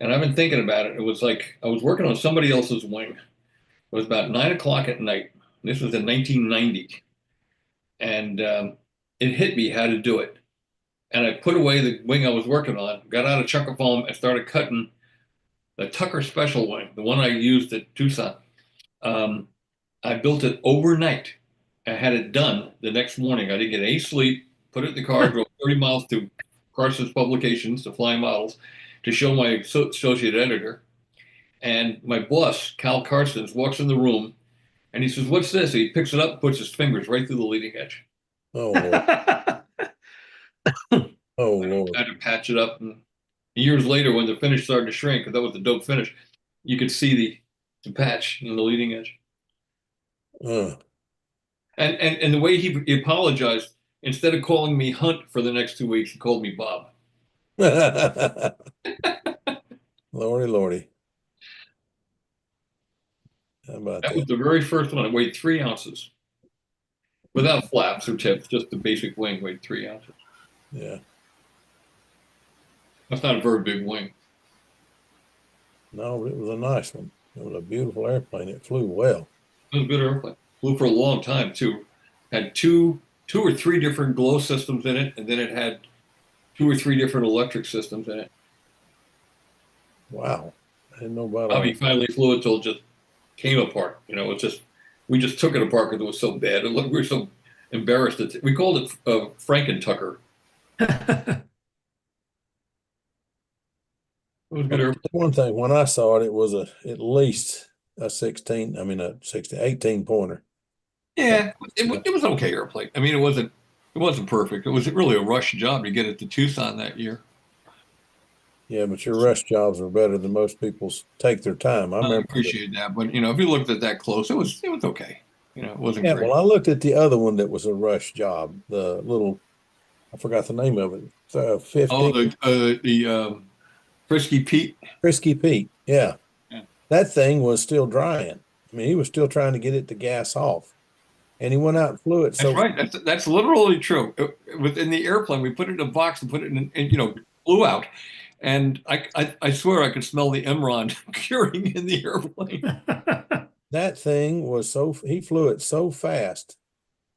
and I've been thinking about it. It was like I was working on somebody else's wing. It was about 9 o'clock at night. This was in 1990, and it hit me how to do it. And I put away the wing I was working on, got out a chunk of foam, and started cutting the Tucker Special wing, the one I used at Tucson. I built it overnight. I had it done the next morning. I didn't get any sleep. Put it in the car, drove 30 miles to Carson's Publications, to Flying Models, to show my associate editor. And my boss, Cal Carstens, walks in the room and he says, "What's this?" He picks it up and puts his fingers right through the leading edge. Oh Lord. Oh Lord. I had to patch it up. And years later, when the finish started to shrink, because that was the dope finish, you could see the patch in the leading edge. Uh. And the way he apologized, instead of calling me Hunt for the next 2 weeks, he called me Bob. Lordy, Lordy. How about That was that? the very first one. It weighed 3 ounces. Without flaps or tips, just the basic wing weighed 3 ounces. Yeah. That's not a very big wing. No, but it was a nice one. It was a beautiful airplane. It flew well. It was a good airplane. Flew for a long time too. Had two or three different glow systems in it, and then it had 2 or 3 different electric systems in it. Wow. I didn't know about all Bobby that. finally flew it till it just came apart. We just took it apart because it was so bad. We were so embarrassed. We called it Franken-Tucker. It was a good airplane. One thing, when I saw it, it was at least a 18 pointer. Yeah, it was an okay airplane. I mean, it wasn't perfect. It was really a rush job to get it to Tucson that year. Yeah, but your rush jobs are better than most people's take their time. I I remember. appreciate that, but if you looked at that close, it was okay. It wasn't Yeah, great. well, I looked at the other one that was a rush job. The little, I forgot the name of it. 50. Oh, the Frisky Pete. Frisky Pete. Yeah. Yeah. That thing was still drying. I mean, he was still trying to get it to gas off. And he went out and flew it. That's right. That's literally true. Within the airplane, we put it in a box and put it in, and flew out. And I swear I could smell the Emron curing in the airplane. That thing was he flew it so fast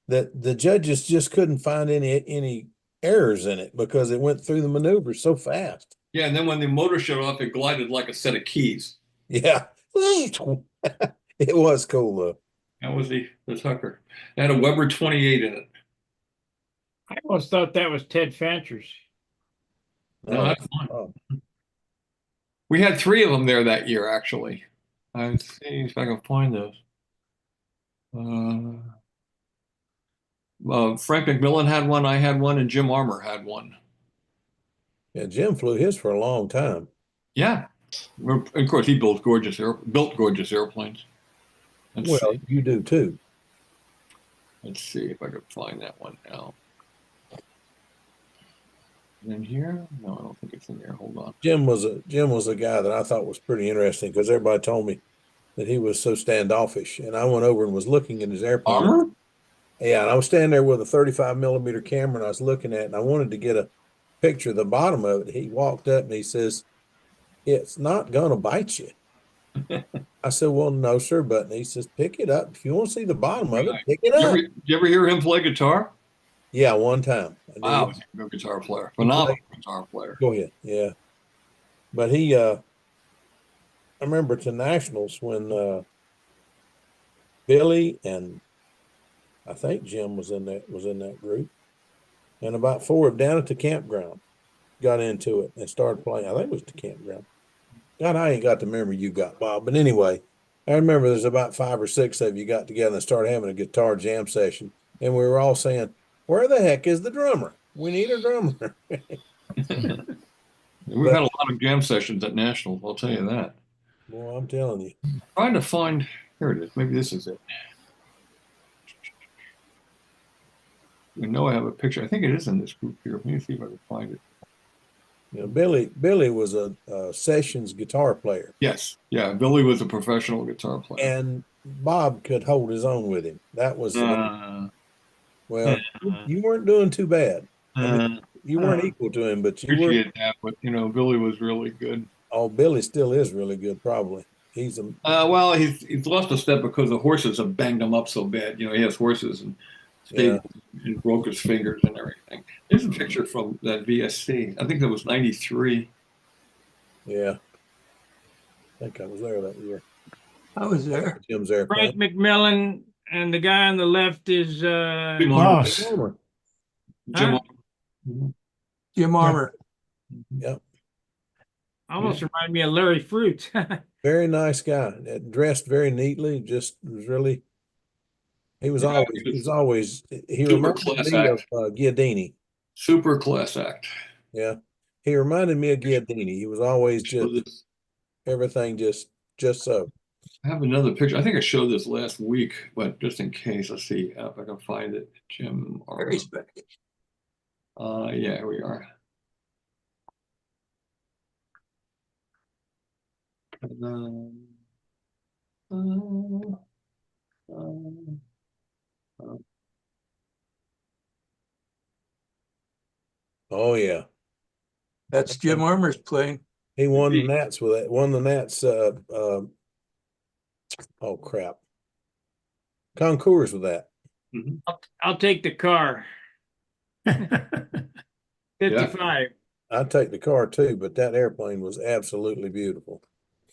that the judges just couldn't find any errors in it because it went through the maneuvers so fast. Yeah, and then when the motor shut off, it glided like a set of keys. Yeah. It was cool though. That was the Tucker. It had a Weber 28 in it. I always thought that was Ted Fancher's. No, that's fun. Oh, We had 3 of them there that year, actually. Let's see if I can find those. Frank McMillan had one, I had one, and Jim Armour had one. yeah, Jim flew his for a long time. Yeah. Of course, he built gorgeous airplanes. Well, you do too. Let's see if I can find that one now. In here? No, I don't think it's in there. Hold on. Jim was a guy that I thought was pretty interesting because everybody told me that he was so standoffish, and I went over and was looking at his airplane. Armour? Yeah, and I was standing there with a 35 millimeter camera, and I was looking at it, and I wanted to get a picture of the bottom of it. He walked up and he says, "It's not gonna bite you." I said, "Well, no, sir, but," he says, "Pick it up. If you want to see the bottom of it, pick it up." Did you ever hear him play guitar? Yeah, one time. I did. Wow, he's a good guitar player. Phenomenal guitar player. Go ahead. Yeah. But I remember to nationals when Billy and I think Jim was in that group, and about 4 of them down at the campground. got into it and started playing. I think it was the campground. God, I ain't got the memory you got, Bob. But anyway, I remember there's about 5 or 6 of you got together and started having a guitar jam session. And we were all saying, where the heck is the drummer? We need a drummer. We've had a lot of jam sessions at National, I'll tell you that. Well, I'm telling you. Trying to find, here it is. Maybe this is it. I know I have a picture. I think it is in this group here. Let me see if I can find it. You know, Billy was a sessions guitar player, Yes. Yeah. Billy was a professional guitar player. and Bob could hold his own with him. That was well, you weren't doing too bad. I mean, you weren't equal to him, but you were. appreciate that, but you know, Billy was really good. Oh, Billy still is really good, probably. He's a Well, he's lost a step because the horses have banged him up so bad. You know, he has horses and stable and broke his fingers and everything. There's a picture from that VSC. I think that was '93. yeah. I think I was there that year. I was there. Jim's airplane. Frank McMillan, and the guy on the left is Jim Boss. Armour. Huh? Jim Armour. Yep. almost remind me of Larry Fruit. Very nice guy. Dressed very neatly. Just was really. He was always. He Super reminded class me act. of Giardini. Super class act. Yeah, he reminded me of Giardini. He was always just everything just so. I have another picture. I think I showed this last week, but just in case, let's see if I can find it. Jim Armour. Very special. Yeah, here we are. Oh yeah, That's Jim Armour's playing. he won the Nats with that. Won the Nats. Oh crap. Concours with that. I'll take the car. 55. I'd take the car too, but that airplane was absolutely beautiful.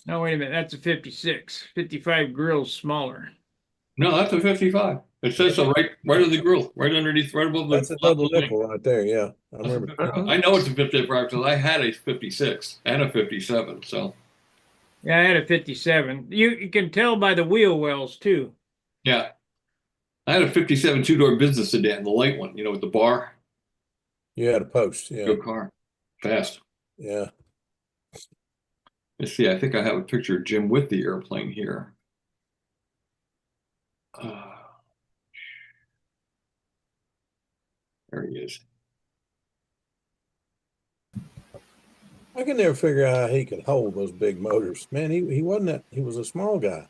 No, wait a minute. That's a 56. 55 grill's smaller. No, that's a 55. It says so right on the grill, right underneath, right above the. That's a double nickel right there. Yeah, I remember. I know it's a 55 because I had a 56 and a 57. So Yeah, I had a 57. You can tell by the wheel wells too. yeah, I had a 57 two-door business sedan, the light one, you know, with the bar. You had a post. Yeah, Good car, fast. yeah. Let's see. I think I have a picture of Jim with the airplane here. There he is. I can never figure out how he could hold those big motors. Man, he wasn't that. He was a small guy,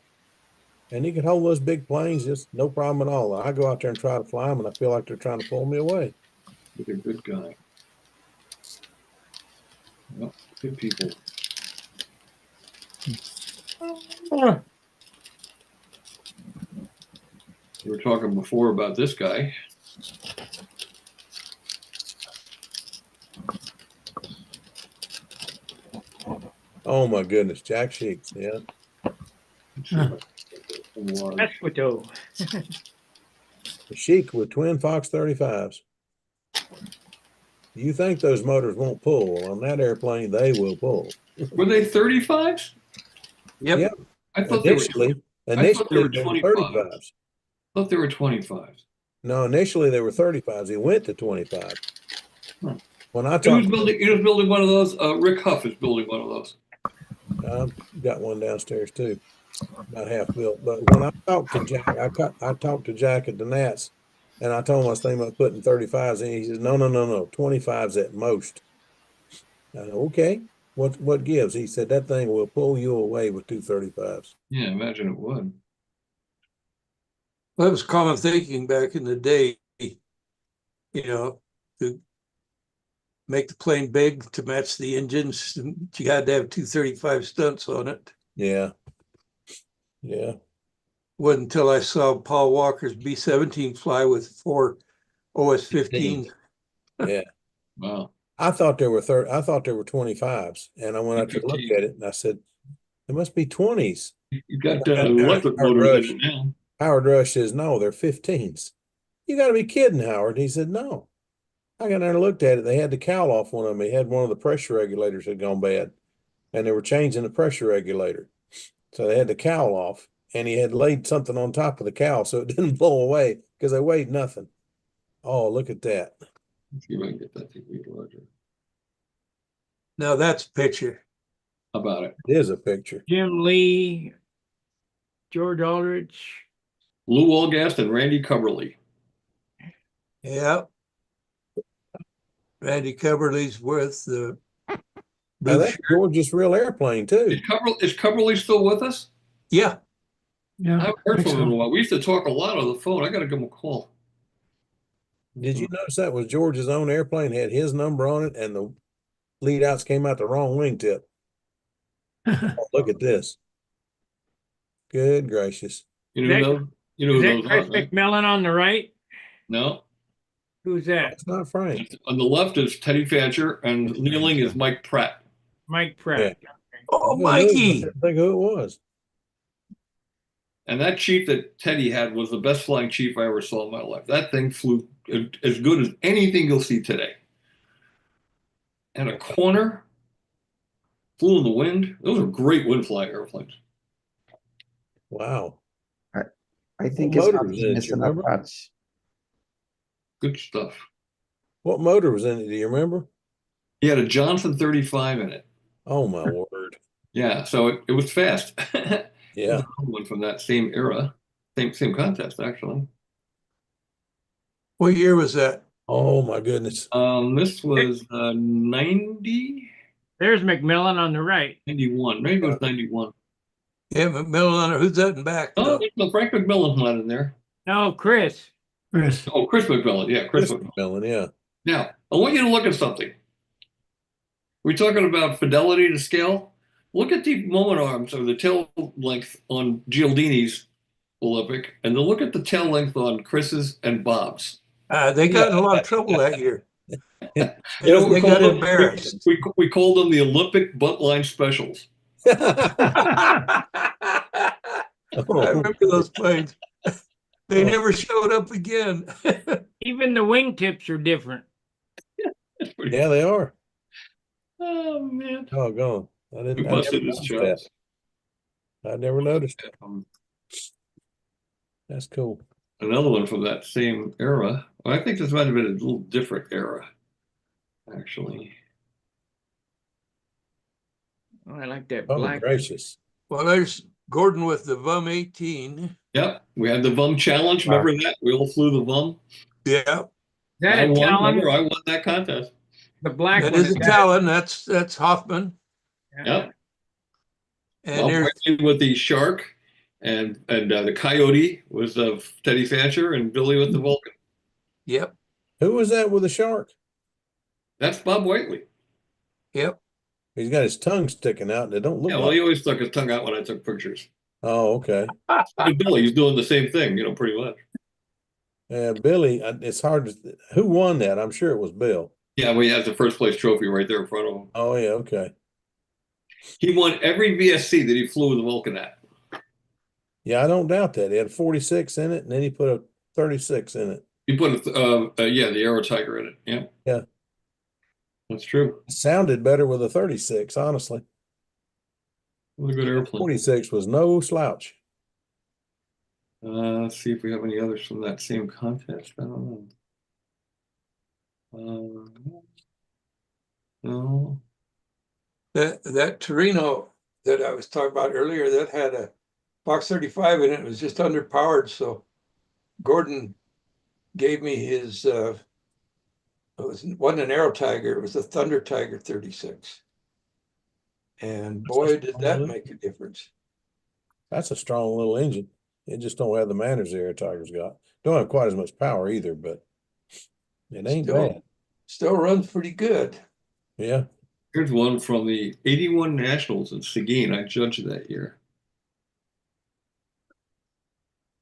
and he could hold those big planes just no problem at all. I go out there and try to fly them, and I feel like they're trying to pull me away. He's a good guy. Well, good people. We were talking before about this guy. Oh my goodness, Jack Sheets. Yeah, Esquito. the Sheik with twin Fox 35s. You think those motors won't pull? On that airplane, they will pull. Were they 35s? Yep. Yep. I thought they were. Initially they they were were 25s. 35s. I thought they were 25s. No, initially they were 35s. He went to 25. Hmm. When I He was talked, building one of those. Rick Huff is building one of those. I've got one downstairs too, about half built. But when I talked to Jack, I talked to Jack at the Nats, and I told him I was thinking about putting 35s in. He says, no, 25s at most. I said, okay, what gives? He said that thing will pull you away with 235s. Yeah, imagine it would. That was common thinking back in the day, you know, to make the plane big to match the engines. You had to have 235 stunts on it. Yeah, yeah. Wasn't until I saw Paul Walker's B-17 fly with 4 OS-15s. Yeah. Wow. I thought there were 25s, and I went out to look at it, and I said, "There must be 20s." You got electric motors in it now. Howard Rush says, "No, they're 15s." You got to be kidding, Howard. He said, "No." I got there and looked at it. They had the cowl off one of them. He had one of the pressure regulators had gone bad, and they were changing the pressure regulator. So they had the cowl off, and he had laid something on top of the cowl so it didn't blow away because they weighed nothing. Oh, look at that. Let's see if I can get that TV larger. Now that's a picture. How about it? It is a picture. Jim Lee, George Aldrich. Lou Olgast and Randy Coverly. Yeah. Randy Coverly's with the Now blue that's shirt. George's real airplane too. Is Coverly still with us? Yeah. I Yeah. haven't heard think from him in a so. while. We used to talk a lot on the phone. I got to give him a call. Did you notice that was George's own airplane, had his number on it, and the lead outs came out the wrong wingtip? Oh, look at this. Good gracious. You know who That- those? You know Is who that those Chris are, right? McMillan on the right? No. Who's that? It's not Frank. On the left is Teddy Fancher, and kneeling is Mike Pratt. Mike Pratt. Oh, I knew it, but I Mikey. didn't think who it was. And that chief that Teddy had was the best flying chief I ever saw in my life. That thing flew as good as anything you'll see today. And a corner, flew in the wind. Those are great wind flying airplanes. Wow. I think What it's motor not was in it, missing you a remember? patch. Good stuff. What motor was in it? Do you remember? He had a Johnson 35 in it. Oh my word. Yeah, so it was fast. Yeah. One from that same era, same contest actually. What year was that? Oh my goodness. This was 90, There's McMillan on the right. 91. Maybe it was 91. Yeah, McMillan. Who's that in back? Oh, though? no, Frank McMillan's not in there. No, Chris. Chris. Oh, Chris McMillan. Yeah, Chris Chris McMillan. McMillan, yeah. Now, I want you to look at something. We're talking about fidelity to scale. Look at the moment arms or the tail length on Gialdini's Olympic, and then look at the tail length on Chris's and Bob's. They got in a lot of trouble that year. You know what They we got called them? embarrassed. We called them the Olympic buttline specials. I remember those planes. They never showed up again. Even the wingtips are different. Yeah, they are. Oh man, Oh, gone. I we didn't. I busted never his noticed that. chops. I never noticed it. Um, That's cool. Another one from that same era. Well, I think this might have been a little different era, actually. Oh, I like that Oh, black. gracious. Well, there's Gordon with the VUM 18. Yep, we had the VUM challenge. Remember that? We all flew the VUM. Yeah, Is that I a won. Talon? Remember, I won that contest. The black that one. is a Talon. That's Hoffman. Yep. And Well, there's Franklin with the Shark, and the Coyote was Teddy Fancher, and Billy with the Vulcan. yep, Who was that with the shark? That's Bob Whiteley. yep. He's got his tongue sticking out and it don't look Yeah, well, like. he always stuck his tongue out when I took pictures. Oh, okay. And Billy, he's doing the same thing, pretty much. Billy, it's hard to. Who won that? I'm sure it was Bill. Yeah, well, he has the first place trophy right there in front of him. Oh, yeah, okay. He won every VSC that he flew with the Vulcan at. Yeah, I don't doubt that. He had 46 in it, and then he put a 36 in it. He put the Aero Tiger in it. Yeah. Yeah. That's true. It sounded better with a 36, honestly. It was a good airplane. 46 was no slouch. Let's see if we have any others from that same contest. I don't know. No. That Torino that I was talking about earlier, that had a Fox 35 in it. It was just underpowered. So Gordon gave me his, wasn't an Aero Tiger, it was a Thunder Tiger 36. And boy, did that make a difference. That's a strong little engine. It just don't have the manners the Air Tigers got. Don't have quite as much power either, but it ain't bad. Still runs pretty good. Yeah. Here's one from the 81 Nationals in Seguin. I judged that year.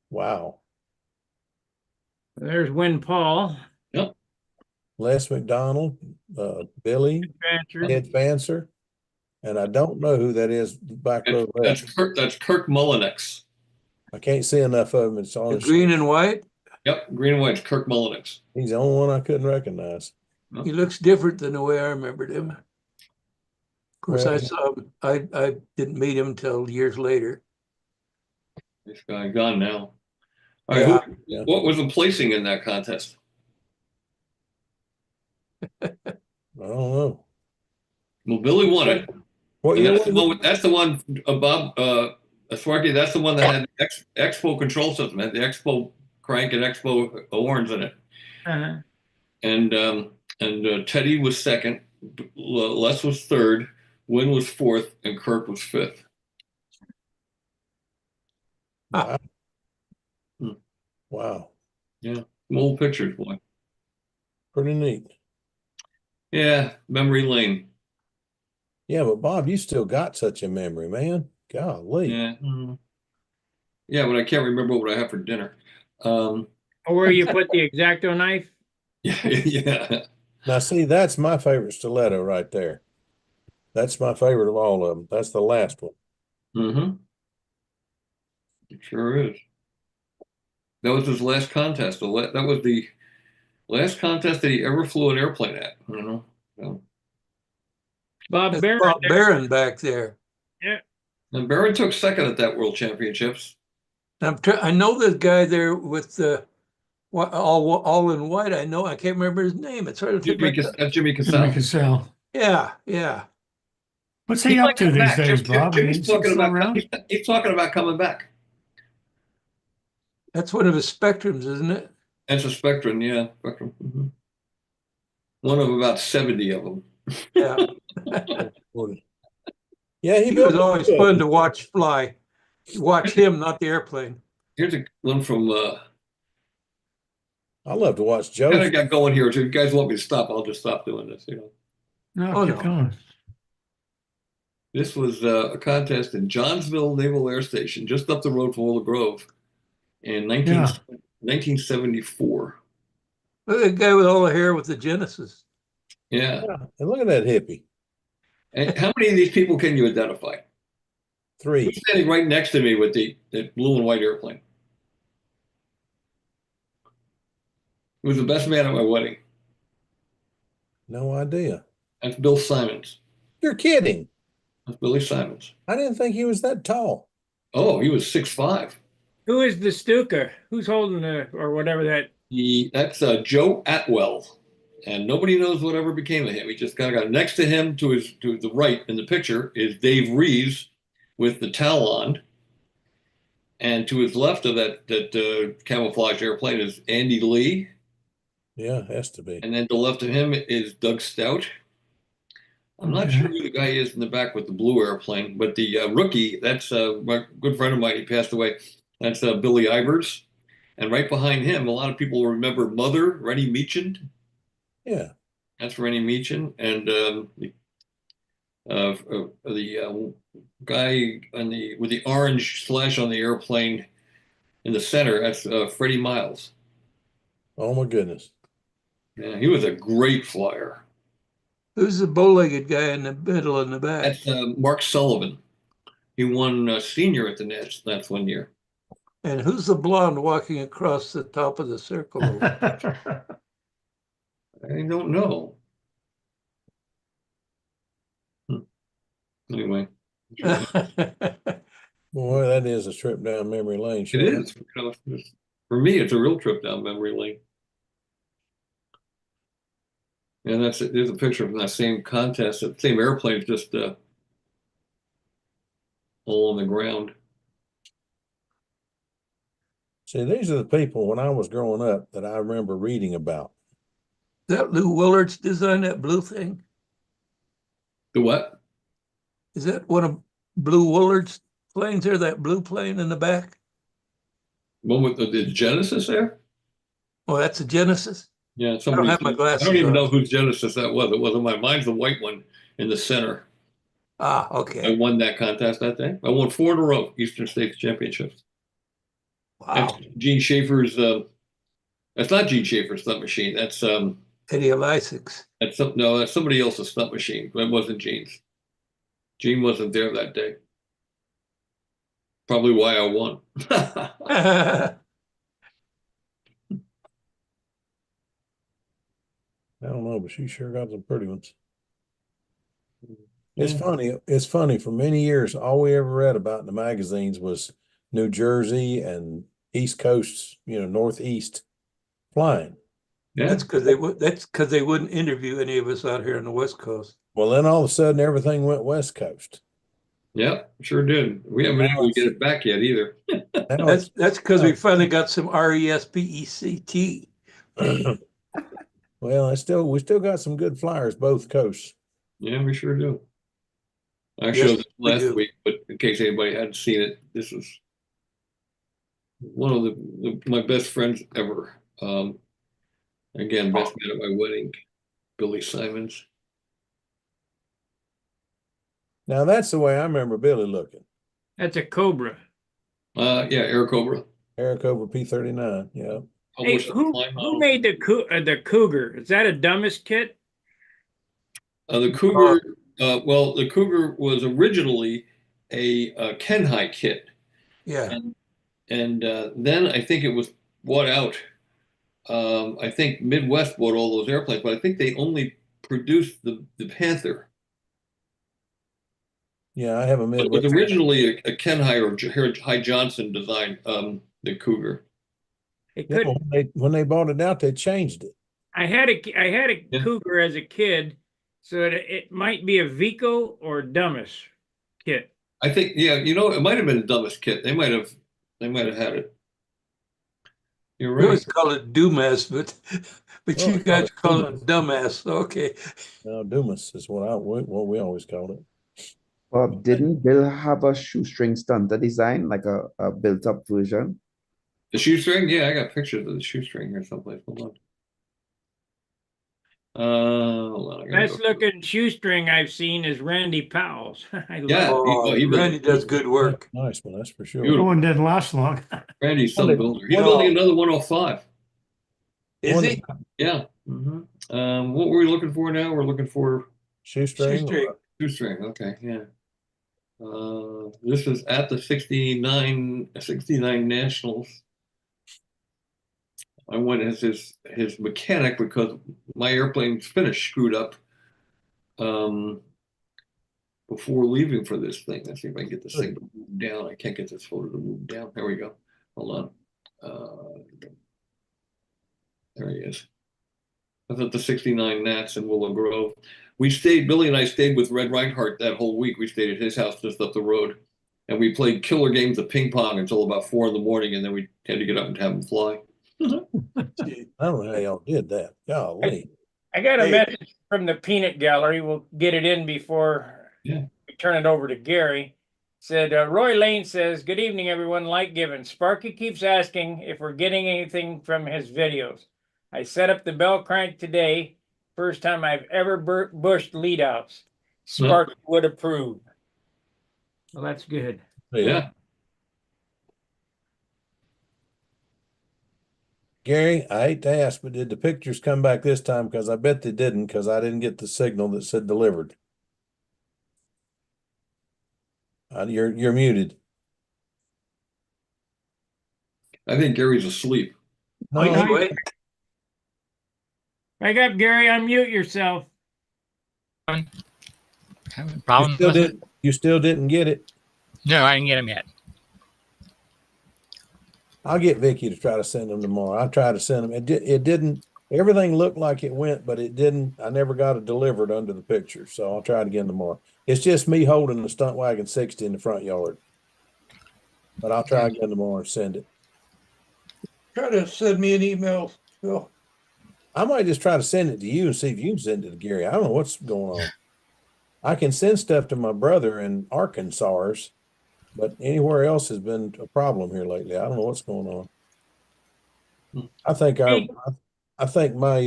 Wow. There's Win Paul. Yep. Les McDonald, Billy, Fancher. Ed Fancer, and I don't know who that is back row That's left. That's Kirk Mullinex. I can't see enough of him. It's on The his green and white. Yep, green and white. Kirk Mullinex. He's the only one I couldn't recognize. He looks different than the way I remembered him. Of course, I Well, saw him. I didn't meet him until years later. This guy gone now. All right, Yeah. Yeah. what was the placing in that contest? I don't know. Well, Billy won it. What And year that's was the one. it? That's the one. Bob Sparky. That's the one that had the Expo control system. Had the Expo crank and Expo horns in it. Uh-huh. And Teddy was second. Les was third. Wynn was fourth, and Kirk was fifth. Wow. Hmm. Wow. Yeah, some old pictures, boy. Pretty neat. Yeah, memory lane. Yeah, but Bob, you still got such a memory, man. Golly. Yeah, yeah, but I can't remember what I had for dinner. Or where you put the X-Acto knife? Yeah, yeah. Now, see, that's my favorite stiletto right there. That's my favorite of all of them. That's the last one. Mm-hmm. It sure is. That was his last contest. That was the last contest that he ever flew an airplane at. I don't know. So, Bob That's Barrett. Bob Barron back there. Yeah. and Barron took second at that World Championships. I know this guy there with the all in white. I can't remember his name. It's hard to tip my tongue. Jimmy Jimmy Cassell. Cassell. Yeah, yeah. What's he up might to come these back. days, Bob? Jimmy's Is he talking still about around? he's talking about coming back. That's one of his spectrums, isn't it? That's a Spectrum, yeah, Spectrum. One of about 70 of them. Yeah. Yeah, He built was always two of fun them. to watch fly. Watch him, not the airplane. Here's one from I love to watch kind Joe. of got going here. If you guys want me to stop, I'll just stop doing this. No, Oh, keep no. going. This was a contest in Johnsville Naval Air Station, just up the road from Willow Grove, in 1974. Look at the guy with all the hair with the Genesis. Yeah. Yeah, and look at that hippie. And how many of these people can you identify? 3. Who's standing right next to me with the blue and white airplane? Who was the best man at my wedding? No idea. That's Bill Simons. You're kidding. That's Billy Simons. I didn't think he was that tall. Oh, he was 6'5". Who is the Stuka? Who's holding the, or whatever that? That's Joe Atwell, and nobody knows whatever became of him. He just kind of got next to him to the right in the picture is Dave Reeves with the Talon, and to his left of that camouflage airplane is Andy Lee, Yeah, has to be. and then to the left of him is Doug Stout. I'm not sure who the guy is in the back with the blue airplane, but the rookie, that's my good friend of mine. He passed away. That's Billy Ivers. And right behind him, a lot of people remember Mother, Rennie Meechan. Yeah. That's Rennie Meechan. And the guy with the orange slash on the airplane in the center, that's Freddie Miles. Oh my goodness. Yeah, he was a great flyer. Who's the bow-legged guy in the middle in the back? That's Mark Sullivan. He won senior at the Nats that one year. And who's the blonde walking across the top of the circle? I don't know. Anyway, Boy, that is a trip down memory lane. it Sure. is. For me, it's a real trip down memory lane. And there's a picture from that same contest. That same airplane just all on the ground. See, these are the people when I was growing up that I remember reading about. That Lou Willard's designed that blue thing? The what? Is that one of Blue Willard's planes there, that blue plane in the back? One with the Genesis there? Oh, that's a Genesis? Yeah, I don't have my I glasses don't even on. know whose Genesis that was. It wasn't mine. Mine's the white one in the center. Ah, I okay. won that contest that day. I won 4 in a row, Eastern States Championships. That's Wow. Gene Schaefer's. That's not Gene Schaefer's stunt machine. That's Eddie Lysix. no, that's somebody else's stunt machine. That wasn't Gene's. Gene wasn't there that day. Probably why I won. I don't know, but she sure got some pretty ones. It's Yeah. funny. It's funny. For many years, all we ever read about in the magazines was New Jersey and East Coast, Northeast flying. Yeah. That's because they would. That's because they wouldn't interview any of us out here on the West Coast. Well, then all of a sudden, everything went West Coast. Yeah, sure did. We haven't been able to get it back yet either. Now That's because we finally got some RESPECT. well, we still got some good flyers both coasts. Yeah, we sure do. I Yes, showed it we last do. week, but in case anybody hadn't seen it, this was one of my best friends ever. Again, best man at my wedding, Billy Simons. Now that's the way I remember Billy looking. That's a Cobra. Yeah, Air Cobra. Eric over P-39. Yeah. Hey, Almost who made the Cougar? Is that a dumbest kit? The Cougar? Well, the Cougar was originally a Kenhai kit, Yeah. and then I think it was bought out. I think Midwest bought all those airplanes, but I think they only produced the Panther. Yeah, I have a But it Midwest. was originally a Kenhai or High Johnson design, the Cougar. It Yeah, could. when they bought it out, they changed it. I had a Yeah. Cougar as a kid, so it might be a Vico or Dumbest kit. I think, yeah, it might have been the dumbest kit. They might have had it. You're We right. always call it Dumas, but Well, you they call guys it call it dumbass. Okay. No, Dumas is what we always called it. Bob, didn't Bill have a shoestring stunter design, like a built-up version? The shoestring? Yeah, I got pictures of the shoestring here someplace. Hold on. Hold on. I gotta Best go. looking shoestring I've seen is Randy Powell's. I love Yeah, it. Oh, he built Randy does good work. Nice one, that's for sure. Beautiful. That one didn't last long. Randy's some One builder. that- He's one building that- another 105. Is One he? Yeah. What were we looking for now? We're looking for Shoestring. Shoestring. shoestring. Okay, yeah. This is at the 69 Nationals. I went as his mechanic because my airplane's finish screwed up before leaving for this thing. Let's see if I can get this thing to move down. I can't get this photo to move down. There we go. Hold on. There he is. I was at the 69 Nats in Willow Grove. Billy and I stayed with Red Reinhardt that whole week. We stayed at his house just up the road. And we played killer games of ping pong until about 4 a.m, and then we had to get up and have him fly. I don't know how y'all did that. Golly. I got a Hey. message from the peanut gallery. We'll get it in before Yeah. we turn it over to Gary. Said Roy Lane says, "Good evening, everyone. Like given. Sparky keeps asking if we're getting anything from his videos. I set up the bell crank today. First time I've ever bushed lead outs. Sparky would approve." Well, that's good. Yeah. Gary, I hate to ask, but did the pictures come back this time? Because I bet they didn't, because I didn't get the signal that said delivered. You're muted. I think Gary's asleep. No, Wait. Wake up, Gary. Unmute yourself. Having problems with it? you still didn't get it. No, I didn't get them yet. I'll get Vicky to try to send them tomorrow. I tried to send them. It didn't. Everything looked like it went, but it didn't. I never got it delivered under the picture, so I'll try it again tomorrow. It's just me holding the Stunt Wagon 60 in the front yard, but I'll try again tomorrow and send it. Try to send me an email, Phil. I might just try to send it to you and see if you can send it to Gary. I don't know what's going on. I can send stuff to my brother in Arkansas, but anywhere else has been a problem here lately. I don't know what's going on. I think my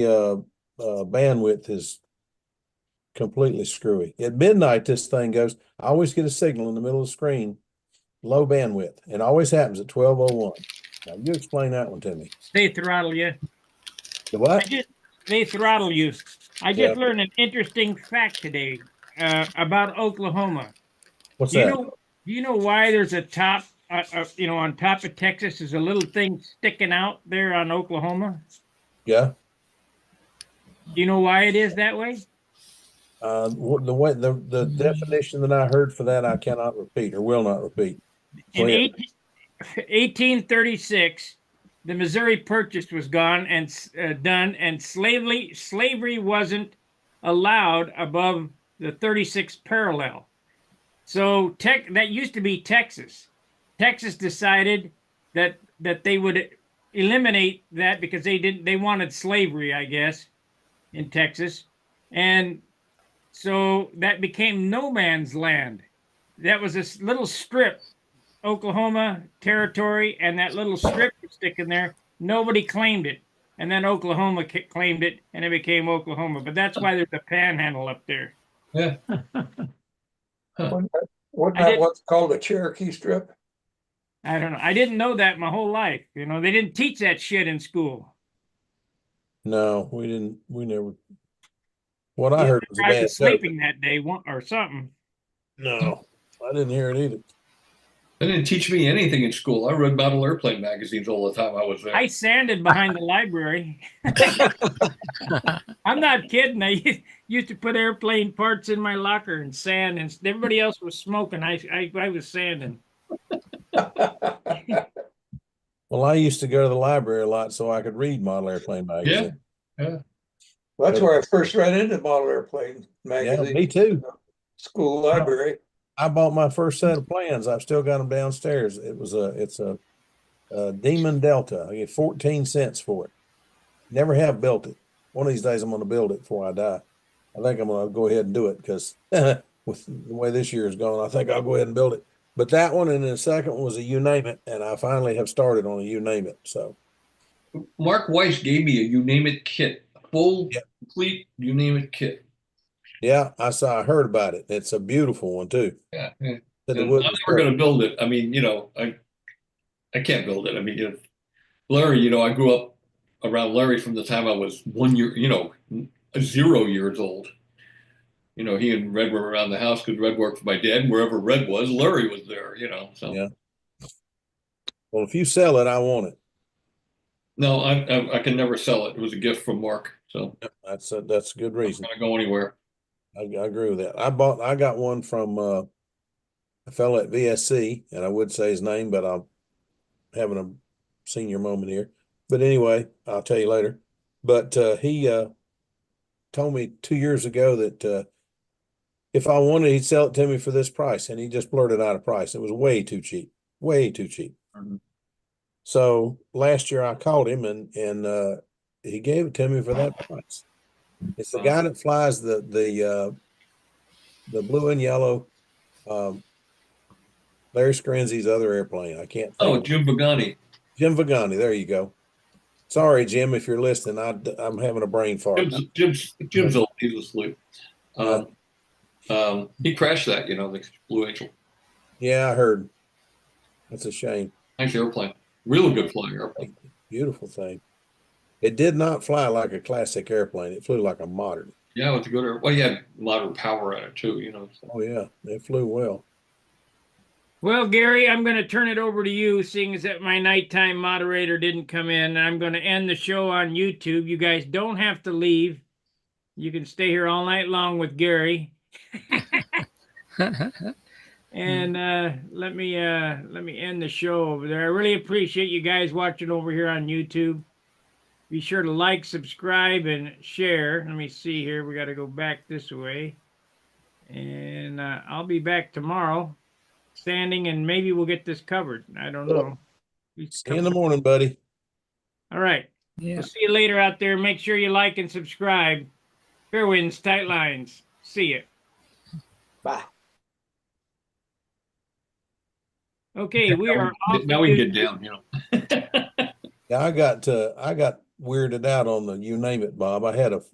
bandwidth is completely screwy. At midnight, this thing goes. I always get a signal in the middle of the screen, low bandwidth. It always happens at 12:01. Now you explain that one to me. They throttle you. The what? They throttle you. I just learned an interesting fact today about Oklahoma. What's Do that? you know why there's a top, on top of Texas, there's a little thing sticking out there on Oklahoma? Yeah. Do you know why it is that way? The way the definition that I heard for that, I cannot repeat or will not repeat. Go In ahead. 1836, the Missouri Purchase was gone and done, and slavery wasn't allowed above the 36th parallel. So that used to be Texas. Texas decided that they would eliminate that because they wanted slavery, I guess, in Texas, and so that became no man's land. That was a little strip, Oklahoma territory, and that little strip was sticking there. Nobody claimed it, and then Oklahoma claimed it, and it became Oklahoma. But that's why there's a panhandle up there. Yeah. Wasn't I that did- what's called a Cherokee strip? I don't know. I didn't know that my whole life. You know, they didn't teach that shit in school. No, we didn't. We never. What I Yeah, heard was a I bad was joke. sleeping that day or something. No, I didn't hear it either. They didn't teach me anything in school. I read model airplane magazines all the time I was there. I sanded behind the library. I'm not kidding. I used to put airplane parts in my locker and sand, and everybody else was smoking. I was sanding. Well, I used to go to the library a lot so I could read model airplane Yeah. magazine. Yeah. That's where I first ran into model airplane Yeah, magazine. me too. School library. I bought my first set of plans. I've still got them downstairs. It's a Demon Delta. I get 14 cents for it. Never have built it. One of these days I'm going to build it before I die. I think I'm going to go ahead and do it because with the way this year is going, I think I'll go ahead and build it. But that one and then the second one was a You Name It, and I finally have started on a You Name It. So Mark Weiss gave me a You Name It kit, a full, Yeah. complete You Name It kit. yeah, I heard about it. It's a beautiful one too. Yeah. Yeah. Said the And wood I'm was never great. going to build it. I mean, I can't build it. I mean, Larry, I grew up around Larry from the time I was 1 year, 0 years old. He and Red were around the house because Red worked for my dad. And wherever Red was, Larry was there, so. Yeah. Well, if you sell it, I want it. No, I can never sell it. It was a gift from Mark. So That's a good reason. I'm not going to go anywhere. I agree with that. I got one from a fellow at VSC, and I would say his name, but I'm having a senior moment here. But anyway, I'll tell you later. But he told me 2 years ago that if I wanted, he'd sell it to me for this price, and he just blurted out a price. It was way too cheap, way too cheap. Mhm. So last year I called him, and he gave it to me for that price. It's the guy that flies the blue and yellow Larry Screnzy's other airplane. I can't think. Oh, Jim Pagani. Jim Vagani. There you go. Sorry, Jim, if you're listening. I'm having a brain fart. Jim's old. He's asleep. He crashed that, the Blue Angel. Yeah, I heard. That's a shame. Nice airplane. Real good flying airplane. Beautiful thing. It did not fly like a classic airplane. It flew like a modern. Yeah, it's a good airplane. Well, he had modern power in it too, so. Oh yeah, it flew well. Well, Gary, I'm going to turn it over to you, seeing as that my nighttime moderator didn't come in. I'm going to end the show on YouTube. You guys don't have to leave. You can stay here all night long with Gary. And let me end the show over there. I really appreciate you guys watching over here on YouTube. Be sure to like, subscribe, and share. Let me see here. We got to go back this way. And I'll be back tomorrow, standing, and maybe we'll get this covered. I don't know. See you in the morning, buddy. All right. Yeah. We'll see you later out there. Make sure you like and subscribe. Fair winds, tight lines. See you. Bye. Okay, we are off. Now we can get down, Yeah, I got weirded out on the You Name It, Bob. I had the